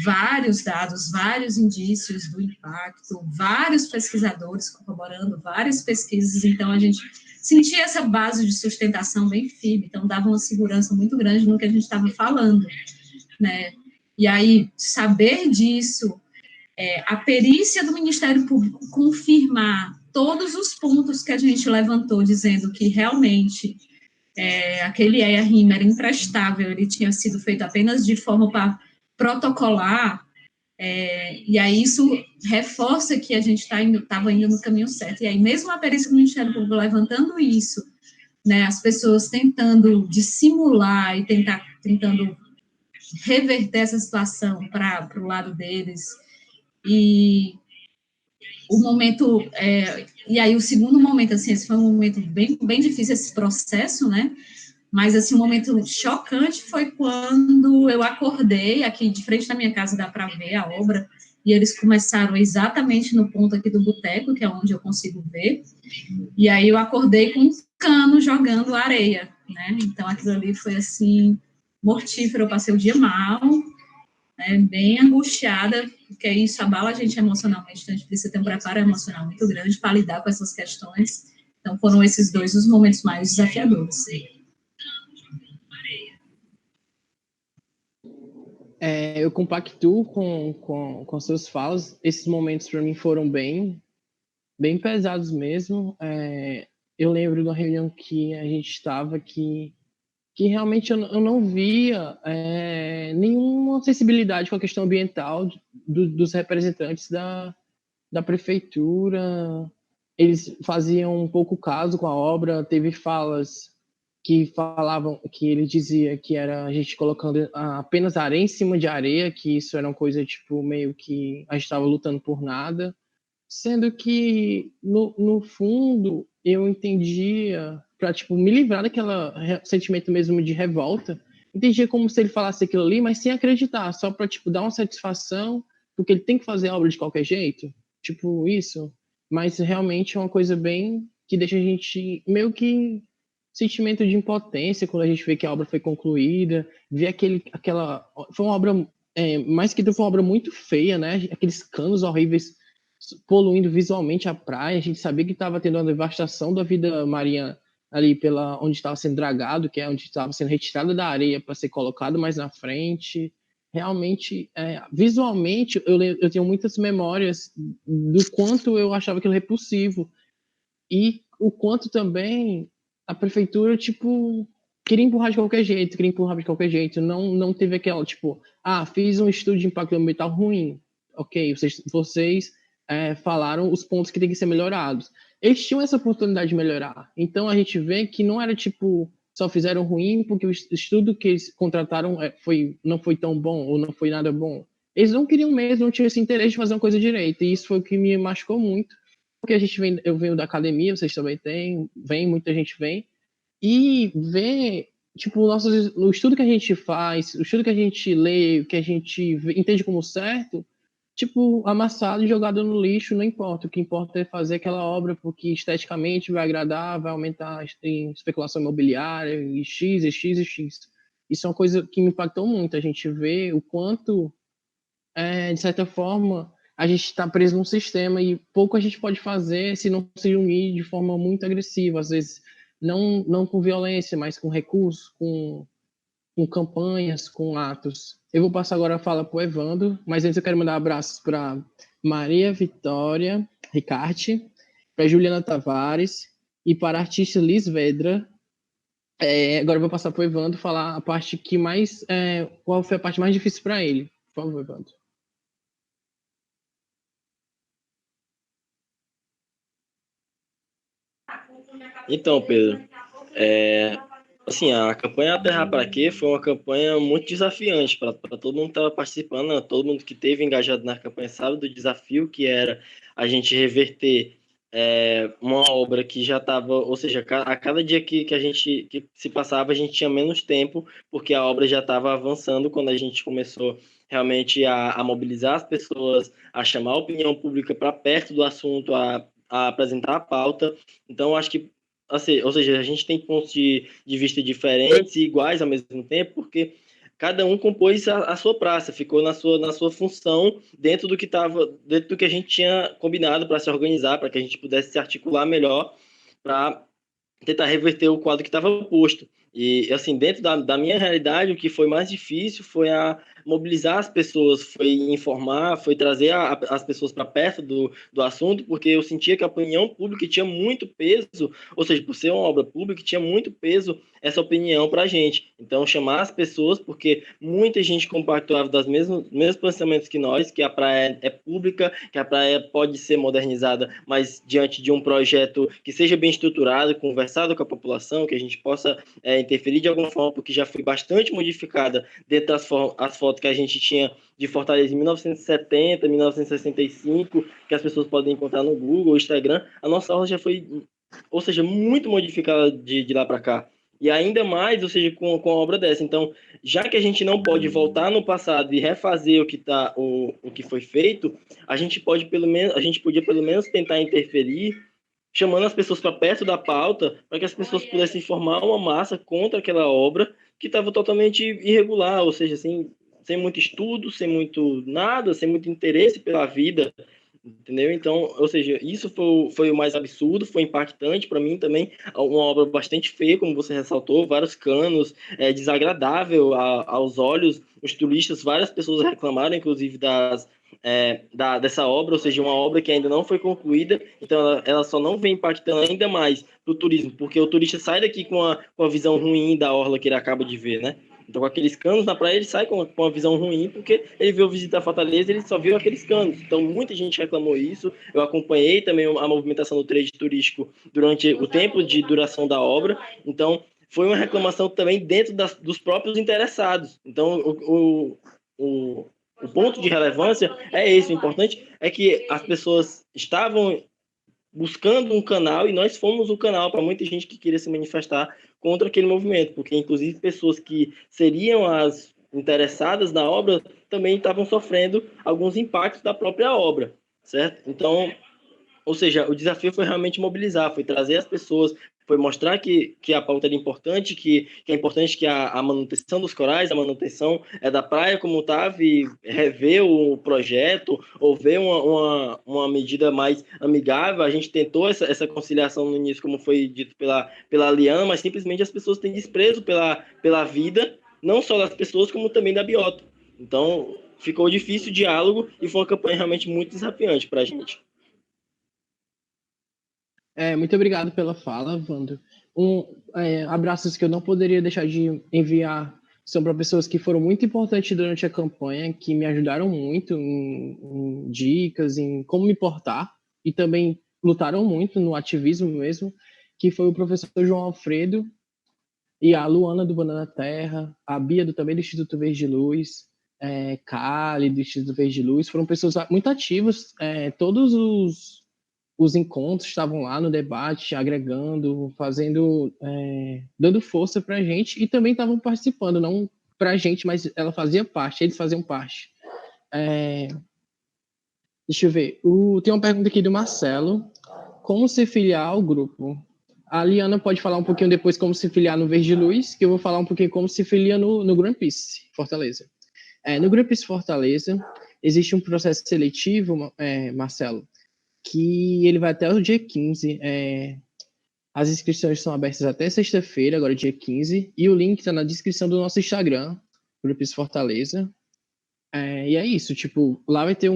vários dados, vários indícios do impacto, vários pesquisadores corroborando várias pesquisas, então a gente sentia essa base de sustentação bem firme, então dava uma segurança muito grande no que a gente estava falando, né? E aí, saber disso, a perícia do Ministério Público confirmar todos os pontos que a gente levantou, dizendo que realmente aquele ERM era imprestável, ele tinha sido feito apenas de forma protocolar, e aí isso reforça que a gente estava indo no caminho certo. E aí, mesmo a perícia do Ministério Público levantando isso, né, as pessoas tentando dissimular e tentando reverter essa situação para o lado deles, e o momento, e aí o segundo momento, assim, esse foi um momento bem, bem difícil, esse processo, né, mas, assim, um momento chocante foi quando eu acordei, aqui de frente da minha casa dá para ver a obra, e eles começaram exatamente no ponto aqui do boteco, que é onde eu consigo ver, e aí eu acordei com um cano jogando areia, né, então aquilo ali foi, assim, mortífero, eu passei o dia mal, né, bem angustiada, porque isso abala a gente emocionalmente, então a gente precisa ter um preparo emocional muito grande para lidar com essas questões, então foram esses dois os momentos mais desafiadores. Eu compactuo com suas falas, esses momentos para mim foram bem pesados mesmo, eu lembro de uma reunião que a gente estava que realmente eu não via nenhuma sensibilidade com a questão ambiental dos representantes da prefeitura. Eles faziam um pouco caso com a obra, teve falas que falavam, que ele dizia que era a gente colocando apenas areia em cima de areia, que isso era uma coisa, tipo, meio que a gente estava lutando por nada, sendo que, no fundo, eu entendia, para, tipo, me livrar daquele sentimento mesmo de revolta, entendia como se ele falasse aquilo ali, mas sem acreditar, só para, tipo, dar uma satisfação, porque ele tem que fazer a obra de qualquer jeito, tipo, isso. Mas realmente é uma coisa bem que deixa a gente meio que sentimento de impotência quando a gente vê que a obra foi concluída, ver aquela... Foi uma obra, mais que foi uma obra muito feia, né? Aqueles canos horríveis poluindo visualmente a praia, a gente sabia que estava tendo uma devastação da vida marinha ali onde estava sendo dragado, que é onde estava sendo retirada da areia para ser colocado mais na frente. Realmente, visualmente, eu tenho muitas memórias do quanto eu achava aquilo repulsivo e o quanto também a prefeitura, tipo, queria empurrar de qualquer jeito, não teve aquela, tipo, fiz um estudo de impacto ambiental ruim, ok, vocês falaram os pontos que tem que ser melhorados. Eles tinham essa oportunidade de melhorar, então a gente vê que não era, tipo, só fizeram ruim porque o estudo que eles contrataram não foi tão bom, ou não foi nada bom. Eles não queriam mesmo, não tinham esse interesse de fazer uma coisa direita, e isso foi o que me machucou muito, porque eu venho da academia, vocês também muita gente vem, e vê, tipo, o estudo que a gente faz, o estudo que a gente lê, que a gente entende como certo, tipo, amassado e jogado no lixo, não importa. O que importa é fazer aquela obra porque esteticamente vai agradar, vai aumentar a especulação imobiliária, e X. Isso é uma coisa que me impactou muito. A gente vê o quanto, de certa forma, a gente está preso num sistema e pouco a gente pode fazer se não se unir de forma muito agressiva. Às vezes, não com violência, mas com recursos, com com campanhas, com atos. Eu vou passar agora a fala para o Evandro, mas antes eu quero mandar abraços para Maria Vitória Ricarte, para Juliana Tavares e para a artista Liz Vedra. Agora eu vou passar para o Evandro falar a parte que mais... qual foi a parte mais difícil para ele. Por favor, Evandro. Então, Pedro, assim, a campanha Aterrar para Quê foi uma campanha muito desafiante para todo mundo que estava participando, né? Todo mundo que esteve engajado na campanha sabe do desafio que era a gente reverter uma obra que já estava, ou seja, a cada dia que se passava, a gente tinha menos tempo, porque a obra já estava avançando quando a gente começou realmente a mobilizar as pessoas, a chamar a opinião pública para perto do assunto, a apresentar a pauta. Então, acho que, assim, ou seja, a gente tem pontos de vista diferentes e iguais ao mesmo tempo, porque cada um compôs a sua praça, ficou na sua função dentro do que a gente tinha combinado para se organizar, para que a gente pudesse se articular melhor para tentar reverter o quadro que estava posto. E, assim, dentro da minha realidade, o que foi mais difícil foi mobilizar as pessoas, foi informar, foi trazer as pessoas para perto do assunto, porque eu sentia que a opinião pública tinha muito peso, ou seja, por ser uma obra pública, tinha muito peso essa opinião para a gente. Então, chamar as pessoas, porque muita gente compactuava dos mesmos pensamentos que nós, que a praia é pública, que a praia pode ser modernizada, mas diante de um projeto que seja bem estruturado, conversado com a população, que a gente possa interferir de alguma forma, porque já foi bastante modificada dentro das fotos que a gente tinha de Fortaleza em 1970, 1965, que as pessoas podem encontrar no Google, Instagram. A nossa aula já foi, ou seja, muito modificada de lá para cá. E ainda mais, ou seja, com a obra dessa. Então, já que a gente não pode voltar no passado e refazer o que foi feito, a gente podia pelo menos tentar interferir, chamando as pessoas para perto da pauta, para que as pessoas pudessem formar uma massa contra aquela obra que estava totalmente irregular, ou seja, sem muito estudo, sem muito nada, sem muito interesse pela vida, entendeu? Então, ou seja, isso foi o mais absurdo, foi impactante para mim também, uma obra bastante feia, como você ressaltou, vários canos, desagradável aos olhos, os turistas, várias pessoas reclamaram, inclusive, dessa obra, ou seja, uma obra que ainda não foi concluída, então ela só não vem impactando ainda mais para o turismo, porque o turista sai daqui com a visão ruim da orla que ele acaba de ver, né? Então, com aqueles canos na praia, ele sai com uma visão ruim, porque ele veio visitar Fortaleza e ele só viu aqueles canos. Então, muita gente reclamou isso. Eu acompanhei também a movimentação do trade turístico durante o tempo de duração da obra. Então, foi uma reclamação também dentro dos próprios interessados. Então, o ponto de relevância é esse. O importante é que as pessoas estavam buscando um canal e nós fomos o canal para muita gente que queria se manifestar contra aquele movimento, porque inclusive pessoas que seriam as interessadas na obra também estavam sofrendo alguns impactos da própria obra, certo? Então, ou seja, o desafio foi realmente mobilizar, foi trazer as pessoas, foi mostrar que a pauta era importante, que é importante que a manutenção dos corais, a manutenção da praia como estava, e rever o projeto, ou ver uma medida mais amigável. A gente tentou essa conciliação no início, como foi dito pela Liana, mas simplesmente as pessoas têm desprezo pela vida, não só das pessoas, como também da biota. Então, ficou difícil o diálogo e foi uma campanha realmente muito desafiante para a gente. Muito obrigado pela fala, Wando. Abraços que eu não poderia deixar de enviar são para pessoas que foram muito importantes durante a campanha, que me ajudaram muito em dicas, em como me portar, e também lutaram muito no ativismo mesmo, que foi o professor João Alfredo e a Luana do Banana Terra, a Bia também do Instituto Verde Luz, Kali do Instituto Verde Luz, foram pessoas muito ativas, todos os encontros estavam lá no debate, agregando, fazendo, dando força para a gente, e também estavam participando, não para a gente, mas ela fazia parte, eles faziam parte. Deixa eu ver, tem uma pergunta aqui do Marcelo: como se filiar ao grupo? A Liana pode falar um pouquinho depois como se filiar no Verde Luz, que eu vou falar um pouquinho como se filia no Greenpeace Fortaleza. No Greenpeace Fortaleza, existe um processo seletivo, Marcelo, que ele vai até o dia 15. As inscrições estão abertas até sexta-feira, agora dia 15, e o link está na descrição do nosso Instagram, Grupos Fortaleza. E é isso, tipo, lá vai ter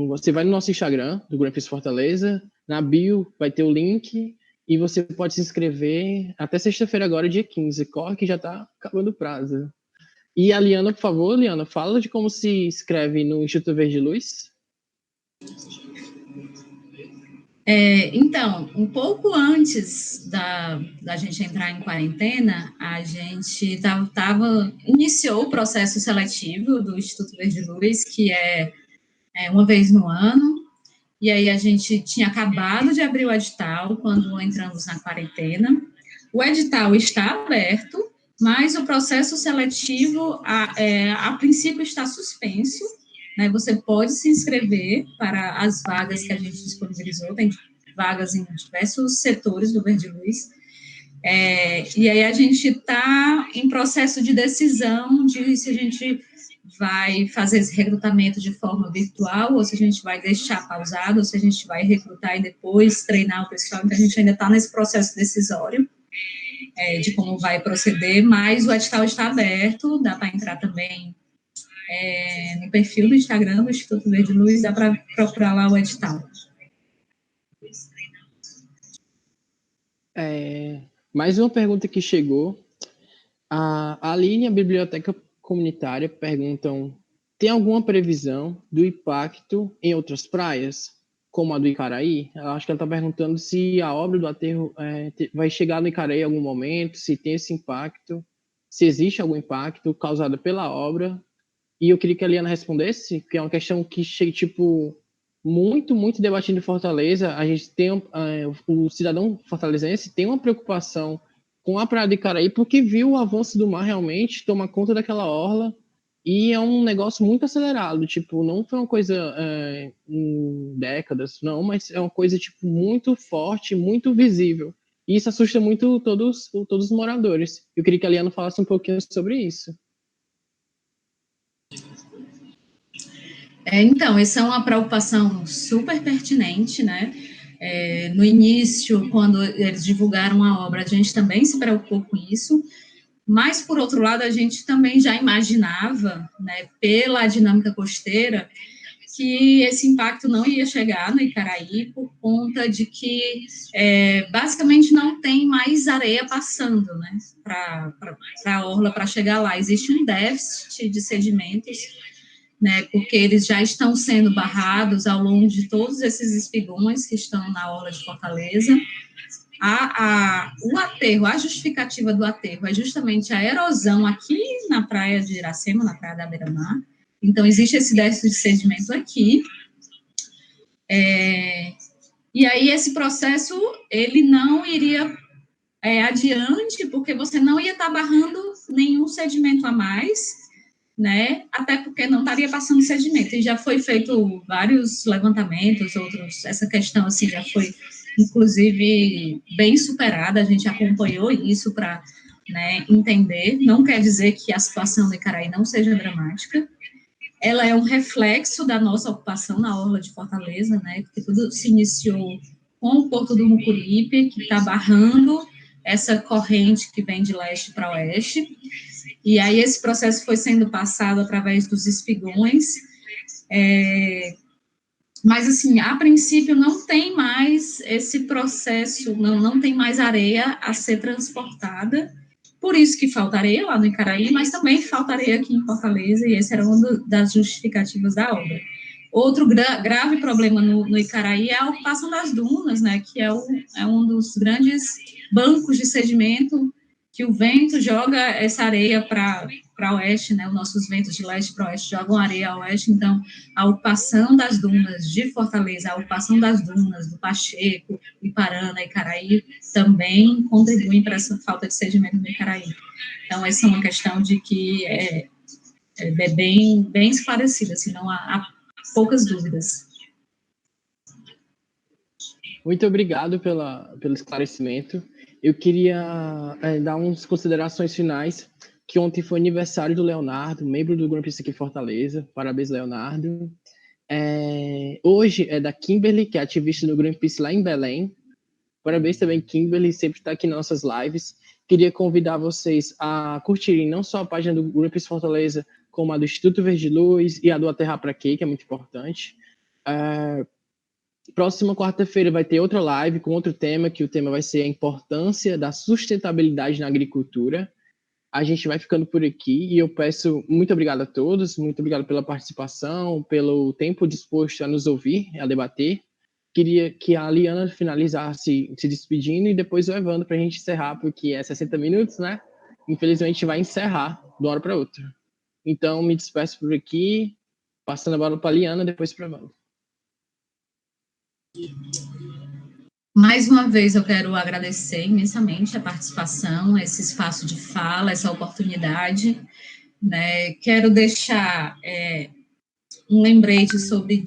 você vai no nosso Instagram, do Grupos Fortaleza, na bio vai ter o link, e você pode se inscrever até sexta-feira agora, dia 15. Corre que já tá acabando o prazo. E a Liana, por favor, Liana, fala de como se inscreve no Instituto Verde Luz. Então, um pouco antes da gente entrar em quarentena, a gente iniciou o processo seletivo do Instituto Verde Luz, que é uma vez no ano, e aí a gente tinha acabado de abrir o edital quando entramos na quarentena. O edital está aberto, mas o processo seletivo, a princípio, está suspenso, né? Você pode se inscrever para as vagas que a gente disponibilizou, tem vagas em diversos setores do Verde Luz, e aí a gente está em processo de decisão de se a gente vai fazer esse recrutamento de forma virtual, ou se a gente vai deixar pausado, ou se a gente vai recrutar e depois treinar o pessoal. Então, a gente ainda está nesse processo decisório de como vai proceder, mas o edital está aberto, dá para entrar também no perfil do Instagram do Instituto Verde Luz, dá para procurar lá o edital. Mais uma pergunta que chegou. A Aline e a Biblioteca Comunitária perguntam: tem alguma previsão do impacto em outras praias, como a do Icaraí? Eu acho que ela está perguntando se a obra do aterro vai chegar no Icaraí em algum momento, se tem esse impacto, se existe algum impacto causado pela obra. E eu queria que a Liana respondesse, que é uma questão que chega, tipo, muito debatida em Fortaleza. A gente tem, o cidadão fortalezense tem uma preocupação com a Praia do Icaraí, porque viu o avanço do mar realmente tomar conta daquela orla, e é um negócio muito acelerado, tipo, não foi uma coisa em décadas, não, mas é uma coisa, tipo, muito forte, muito visível, e isso assusta muito todos os moradores. Eu queria que a Liana falasse um pouquinho sobre isso. Então, essa é uma preocupação super pertinente, né? No início, quando eles divulgaram a obra, a gente também se preocupou com isso, mas, por outro lado, a gente também já imaginava, né, pela dinâmica costeira, que esse impacto não ia chegar no Icaraí por conta de que, basicamente, não tem mais areia passando, né, para a orla para chegar lá. Existe um déficit de sedimentos, né, porque eles já estão sendo barrados ao longo de todos esses espigões que estão na orla de Fortaleza. O aterro, a justificativa do aterro é justamente a erosão aqui na praia de Iracema, na praia da Beira-Mar. Então, existe esse déficit de sedimento aqui. E aí, esse processo, ele não iria adiante, porque você não ia estar barrando nenhum sedimento a mais, né? Até porque não estaria passando sedimento. E já foi feito vários levantamentos, essa questão, assim, já foi, inclusive, bem superada. A gente acompanhou isso para, né, entender. Não quer dizer que a situação do Icaraí não seja dramática. Ela é um reflexo da nossa ocupação na orla de Fortaleza, né? Porque tudo se iniciou com o Porto do Mucuripe, que está barrando essa corrente que vem de leste para oeste. E aí esse processo foi sendo passado através dos espigões, mas, assim, a princípio não tem mais esse processo, não tem mais areia a ser transportada, por isso que falta areia lá no Icaraí, mas também falta areia aqui em Fortaleza, e esse era uma das justificativas da obra. Outro grave problema no Icaraí é a ocupação das dunas, né, que é um dos grandes bancos de sedimento que o vento joga essa areia para oeste, né, os nossos ventos de leste para oeste jogam areia a oeste. Então, a ocupação das dunas de Fortaleza, a ocupação das dunas do Pacheco, Iparana e Icaraí também contribuem para essa falta de sedimento no Icaraí. Então, essa é uma questão de que é bem esclarecida, assim, não há poucas dúvidas. Muito obrigado pelo esclarecimento. Eu queria dar umas considerações finais, que ontem foi aniversário do Leonardo, membro do Greenpeace aqui em Fortaleza. Parabéns, Leonardo. Hoje é da Kimberly, que é ativista do Greenpeace lá em Belém. Parabéns também, Kimberly, sempre está aqui nas nossas lives. Queria convidar vocês a curtirem não só a página do Greenpeace Fortaleza, como a do Instituto Verde Luz e a do A Terra Pra Quê, que é muito importante. Próxima quarta-feira vai ter outra live com outro tema, que o tema vai ser a importância da sustentabilidade na agricultura. A gente vai ficando por aqui e eu peço muito obrigado a todos, muito obrigado pela participação, pelo tempo disposto a nos ouvir, a debater. Queria que a Liana finalizasse se despedindo e depois o Evandro para a gente encerrar, porque é 60 minutos, né? Infelizmente vai encerrar de uma hora para outra. Então, me despeço por aqui, passando a bola para a Liana, depois para o Evandro. Mais uma vez, eu quero agradecer imensamente a participação, esse espaço de fala, essa oportunidade, né? Quero deixar um lembrete sobre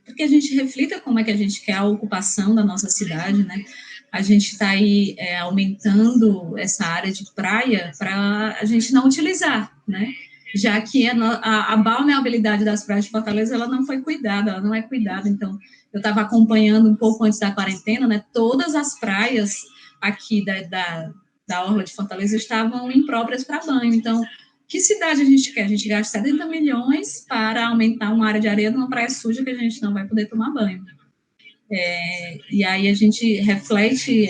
para que a gente reflita como é que a gente quer a ocupação da nossa cidade, né? A gente está aí aumentando essa área de praia para a gente não utilizar, né? Já que a balneabilidade das praias de Fortaleza, ela não foi cuidada, ela não é cuidada. Então, eu estava acompanhando um pouco antes da quarentena, né? Todas as praias aqui da orla de Fortaleza estavam impróprias para banho. Então, que cidade a gente quer? A gente gasta 70 milhões para aumentar uma área de areia numa praia suja que a gente não vai poder tomar banho. E aí a gente reflete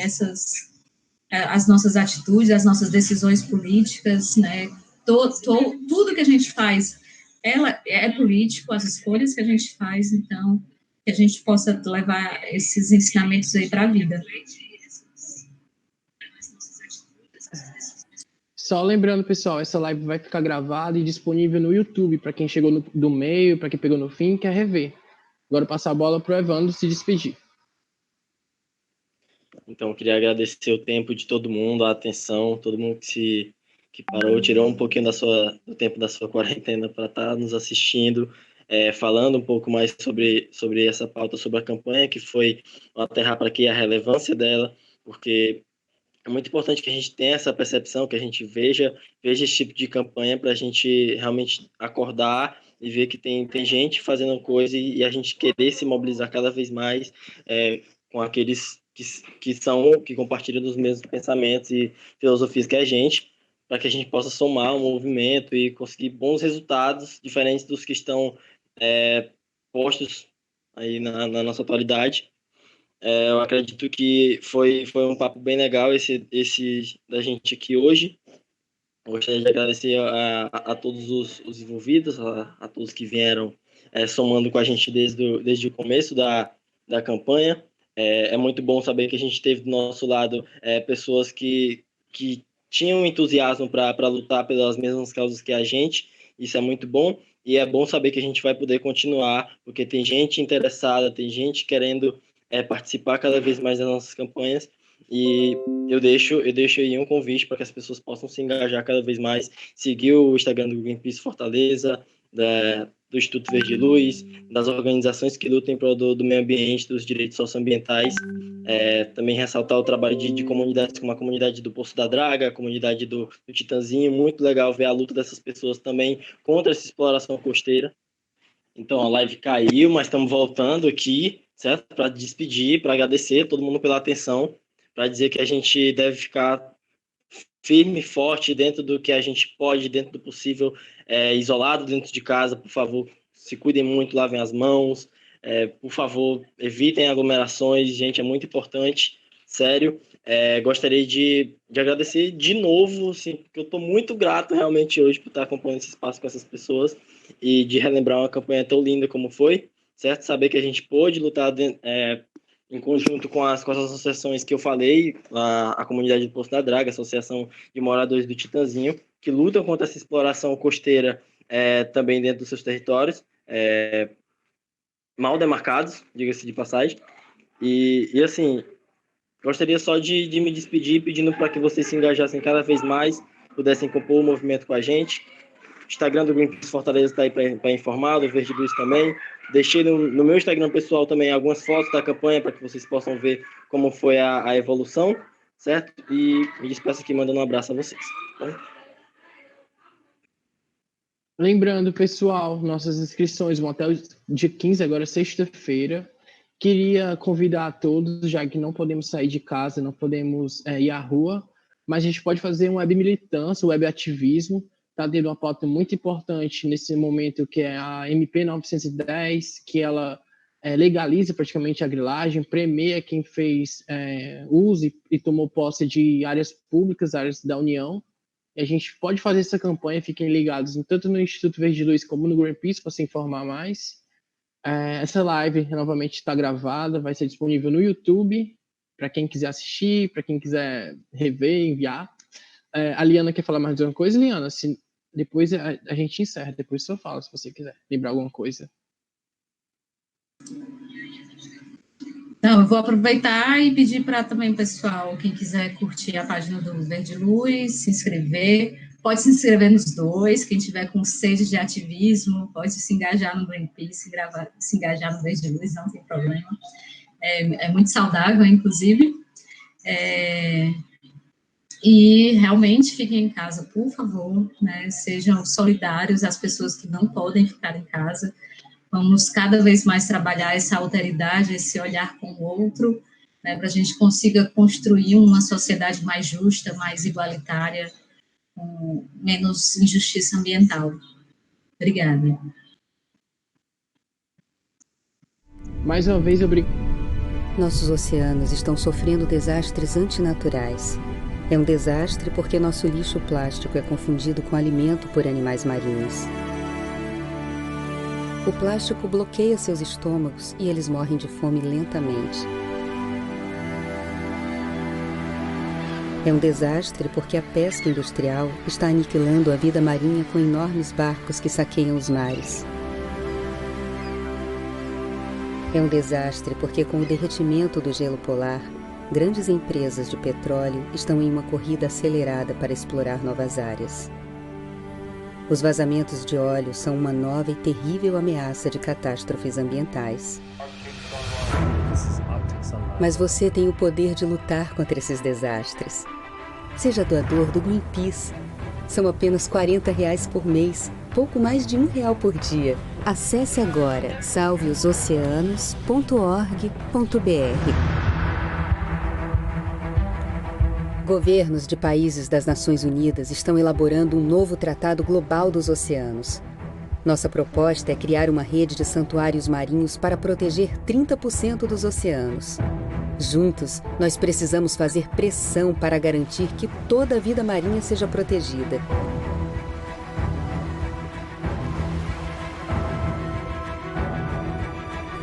as nossas atitudes, as nossas decisões políticas, né? Tudo que a gente faz, ela é político, as escolhas que a gente faz, então, que a gente possa levar esses ensinamentos aí para a vida. Só lembrando, pessoal, essa live vai ficar gravada e disponível no YouTube, para quem chegou do meio, para quem pegou no fim, quer rever. Agora passar a bola para o Evandro se despedir. Então, eu queria agradecer o tempo de todo mundo, a atenção, todo mundo que parou, tirou um pouquinho do tempo da sua quarentena para estar nos assistindo, falando um pouco mais sobre essa pauta, sobre a campanha, que foi A Terra Pra Quê, a relevância dela, porque é muito importante que a gente tenha essa percepção, que a gente veja esse tipo de campanha para a gente realmente acordar e ver que tem gente fazendo coisa e a gente querer se mobilizar cada vez mais com aqueles que compartilham dos mesmos pensamentos e filosofias que a gente, para que a gente possa somar um movimento e conseguir bons resultados, diferentes dos que estão postos aí na nossa atualidade. Eu acredito que foi um papo bem legal esse da gente aqui hoje. Gostaria de agradecer a todos os envolvidos, a todos que vieram somando com a gente desde o começo da campanha. É muito bom saber que a gente teve do nosso lado pessoas que tinham entusiasmo para lutar pelas mesmas causas que a gente. Isso é muito bom. E é bom saber que a gente vai poder continuar, porque tem gente interessada, tem gente querendo participar cada vez mais das nossas campanhas, e eu deixo aí um convite para que as pessoas possam se engajar cada vez mais, seguir o Instagram do Greenpeace Fortaleza, do Instituto Verde Luz, das organizações que lutam em prol do meio ambiente, dos direitos socioambientais, também ressaltar o trabalho de comunidades como a comunidade do Poço da Draga, a comunidade do Titanzinho. Muito legal ver a luta dessas pessoas também contra essa exploração costeira. Então a live caiu, mas estamos voltando aqui, certo? Para despedir, para agradecer a todo mundo pela atenção, para dizer que a gente deve ficar firme e forte dentro do que a gente pode, dentro do possível, isolado dentro de casa. Por favor, se cuidem muito, lavem as mãos, por favor, evitem aglomerações, gente, é muito importante, sério. Gostaria de agradecer de novo, assim, porque eu estou muito grato realmente hoje por estar acompanhando esse espaço com essas pessoas e de relembrar uma campanha tão linda como foi, certo? Saber que a gente pôde lutar em conjunto com as associações que eu falei, a comunidade do Poço da Draga, a Associação de Moradores do Titanzinho, que lutam contra essa exploração costeira também dentro dos seus territórios, mal demarcados, diga-se de passagem. E assim, gostaria só de me despedir pedindo para que vocês se engajassem cada vez mais, pudessem compor o movimento com a gente. O Instagram do Greenpeace Fortaleza está aí para informar, do Verde Luz também. Deixei no meu Instagram pessoal também algumas fotos da campanha para que vocês possam ver como foi a evolução, certo? E me despeço aqui mandando um abraço a vocês. Lembrando, pessoal, nossas inscrições vão até o dia 15, agora sexta-feira. queria convidar a todos, já que não podemos sair de casa, não podemos ir à rua, mas a gente pode fazer um web militância, um web ativismo. Está tendo uma pauta muito importante nesse momento, que é a MP 910, que ela legaliza praticamente a grilagem, premia quem fez uso e tomou posse de áreas públicas, áreas da União. E a gente pode fazer essa campanha, fiquem ligados tanto no Instituto Verde Luz como no Greenpeace para se informar mais. Essa live novamente está gravada, vai ser disponível no YouTube, para quem quiser assistir, para quem quiser rever, enviar. A Liana quer falar mais de uma coisa, Liana? Depois a gente encerra, depois só fala, se você quiser lembrar alguma coisa. Não, eu vou aproveitar e pedir para também o pessoal, quem quiser curtir a página do Verde Luz, se inscrever, pode se inscrever nos dois, quem tiver com sede de ativismo, pode se engajar no Greenpeace, se engajar no Verde Luz, não tem problema. É muito saudável, inclusive. E realmente fiquem em casa, por favor, né? Sejam solidários às pessoas que não podem ficar em casa. Vamos cada vez mais trabalhar essa alteridade, esse olhar com o outro, né, para a gente consiga construir uma sociedade mais justa, mais igualitária, com menos injustiça ambiental. Obrigada. Mais uma vez, obrigado. Nossos oceanos estão sofrendo desastres antinaturais. É um desastre porque nosso lixo plástico é confundido com alimento por animais marinhos. O plástico bloqueia seus estômagos e eles morrem de fome lentamente. É um desastre porque a pesca industrial está aniquilando a vida marinha com enormes barcos que saqueiam os mares. É um desastre porque, com o derretimento do gelo polar, grandes empresas de petróleo estão em uma corrida acelerada para explorar novas áreas. Os vazamentos de óleo são uma nova e terrível ameaça de catástrofes ambientais. Mas você tem o poder de lutar contra esses desastres. Seja doador do Greenpeace. São apenas R$40 por mês, pouco mais de R$1 por dia. Acesse agora salveosoceanos.org.br. Governos de países das Nações Unidas estão elaborando um novo tratado global dos oceanos. Nossa proposta é criar uma rede de santuários marinhos para proteger 30% dos oceanos. Juntos, nós precisamos fazer pressão para garantir que toda a vida marinha seja protegida.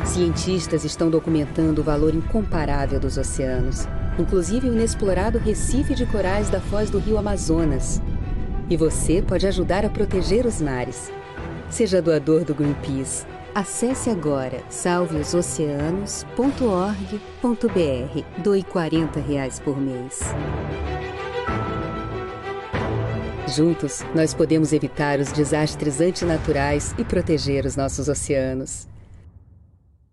Cientistas estão documentando o valor incomparável dos oceanos, inclusive o inexplorado recife de corais da foz do rio Amazonas. E você pode ajudar a proteger os mares. Seja doador do Greenpeace. Acesse agora salveosoceanos.org.br. Doe R$40 por mês. Juntos, nós podemos evitar os desastres antinaturais e proteger os nossos oceanos.